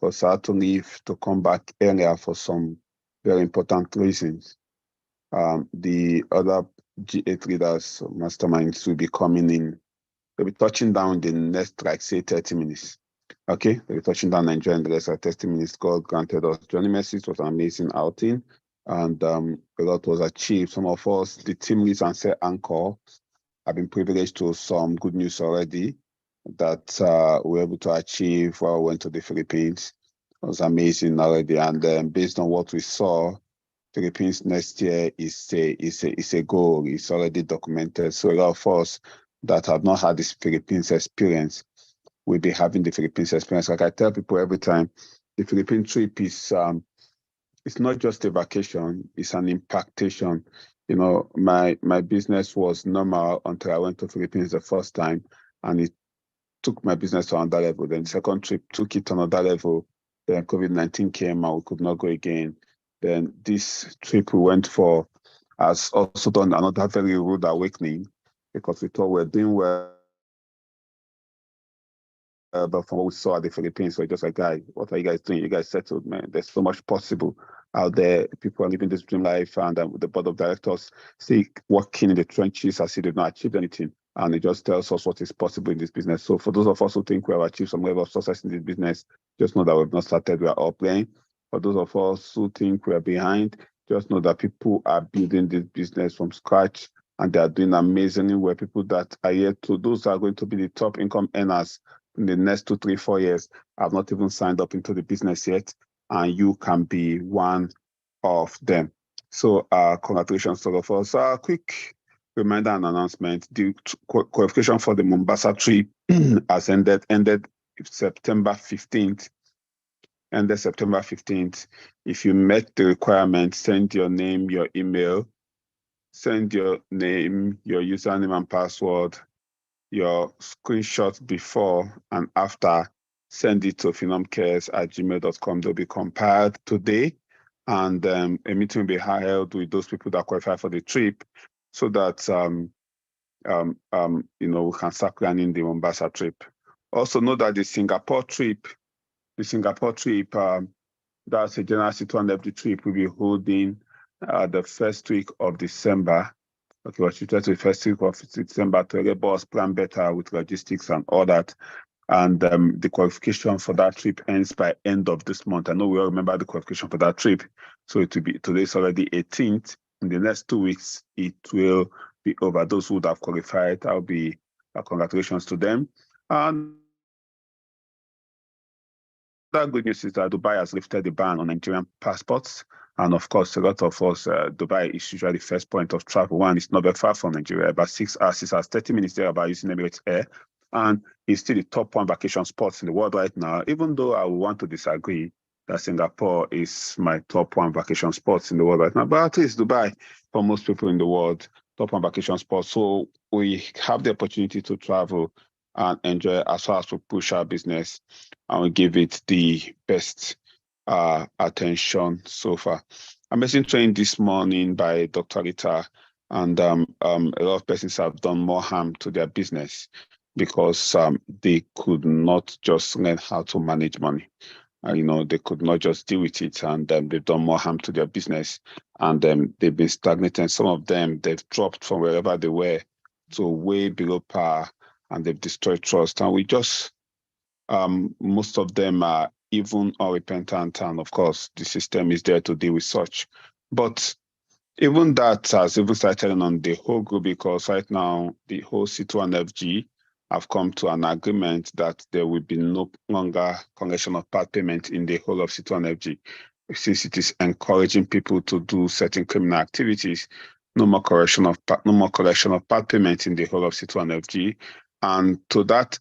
was had to leave to come back earlier for some very important reasons. The other G8 leaders, masterminds, will be coming in. They'll be touching down the next, like, say, 30 minutes. Okay, they'll be touching down Nigeria in the rest of 30 minutes. God granted us journey message. It was an amazing outing, and a lot was achieved. Some of us, the team leads and set anchor, have been privileged to some good news already that we were able to achieve while we went to the Philippines. It was amazing already, and based on what we saw, Philippines next year is a goal. It's already documented. So a lot of us that have not had this Philippines experience will be having the Philippines experience. Like I tell people every time, the Philippine trip is it's not just a vacation, it's an impactation. You know, my business was normal until I went to Philippines the first time, and it took my business to another level. Then the second trip took it to another level. Then COVID-19 came and we could not go again. Then this trip we went for has also done another very rude awakening, because we thought we were doing well. But from what we saw at the Philippines, we're just like, guys, what are you guys doing? You guys settled, man. There's so much possible out there. People are living this dream life, and the board of directors still working in the trenches as if they've not achieved anything. And it just tells us what is possible in this business. So for those of us who think we have achieved some level of success in this business, just know that we've not started, we are all playing. For those of us who think we are behind, just know that people are building this business from scratch, and they are doing amazingly well. People that are yet to, those are going to be the top income earners in the next 2, 3, 4 years, have not even signed up into the business yet, and you can be one of them. So congratulations to all of us. Quick reminder and announcement: the qualification for the Mombasa trip has ended September 15th. Ended September 15th. If you met the requirements, send your name, your email, send your name, your username and password, your screenshots before and after, send it to phenomcares@gmail.com. They'll be compiled today, and a meeting will be held with those people that qualify for the trip, so that we can start planning the Mombasa trip. Also know that the Singapore trip, that's a general C250 trip, will be holding the first week of December. Okay, we're shooting to the first week of December to help us plan better with logistics and all that. And the qualification for that trip ends by end of this month. I know we all remember the qualification for that trip. So it will be, today's already 18th. In the next 2 weeks, it will be over. Those who would have qualified, I'll be congratulations to them. And the good news is that Dubai has lifted the ban on Nigerian passports. And of course, a lot of us, Dubai is usually the first point of travel. One, it's not very far from Nigeria, about 6 hours, 30 minutes there about using Emirates Air. And it's still the top 1 vacation spots in the world right now, even though I would want to disagree that Singapore is my top 1 vacation spots in the world right now. But at least Dubai, for most people in the world, top 1 vacation spot. So we have the opportunity to travel and enjoy as far as we push our business and we give it the best attention so far. I'm messaging trained this morning by Dr. Rita, and a lot of persons have done more harm to their business because they could not just learn how to manage money. They could not just deal with it, and they've done more harm to their business, and they've been stagnant. And some of them, they've dropped from wherever they were to way below par, and they've destroyed trust. And we just, most of them are even unrepentant, and of course, the system is there to deal with such. But even that has even started on the whole group, because right now, the whole C2NFG have come to an agreement that there will be no longer collection of part payment in the whole of C2NFG, since it is encouraging people to do certain criminal activities. No more collection of part payment in the whole of C2NFG. And to that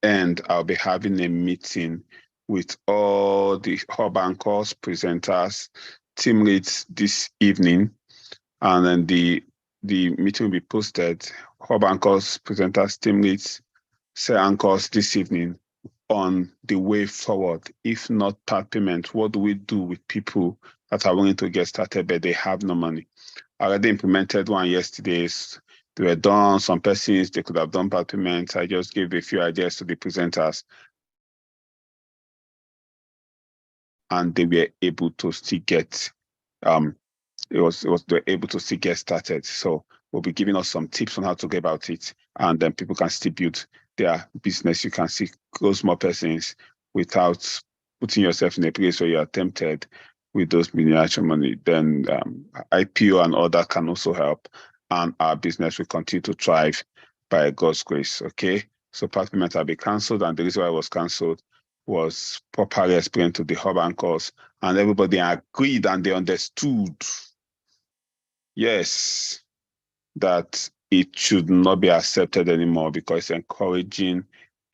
end, I'll be having a meeting with all the hub anchors, presenters, team leads this evening, and then the meeting will be posted. Hub anchors, presenters, team leads, say anchors this evening on the way forward. If not part payment, what do we do with people that are willing to get started but they have no money? I already implemented one yesterday. They were done. Some persons, they could have done part payment. I just gave a few ideas to the presenters, and they were able to still get they were able to still get started. So we'll be giving us some tips on how to go about it, and then people can still build their business. You can see close more persons without putting yourself in a place where you are tempted with those miniature money. Then IPO and all that can also help, and our business will continue to thrive by God's grace. Okay, so part payment will be cancelled, and the reason why it was cancelled was properly explained to the hub anchors, and everybody agreed and they understood, yes, that it should not be accepted anymore, because it's encouraging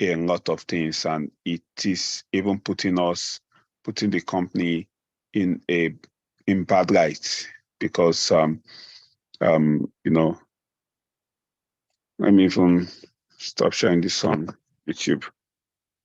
a lot of things, and it is even putting the company in bad light, because let me even stop sharing this on YouTube.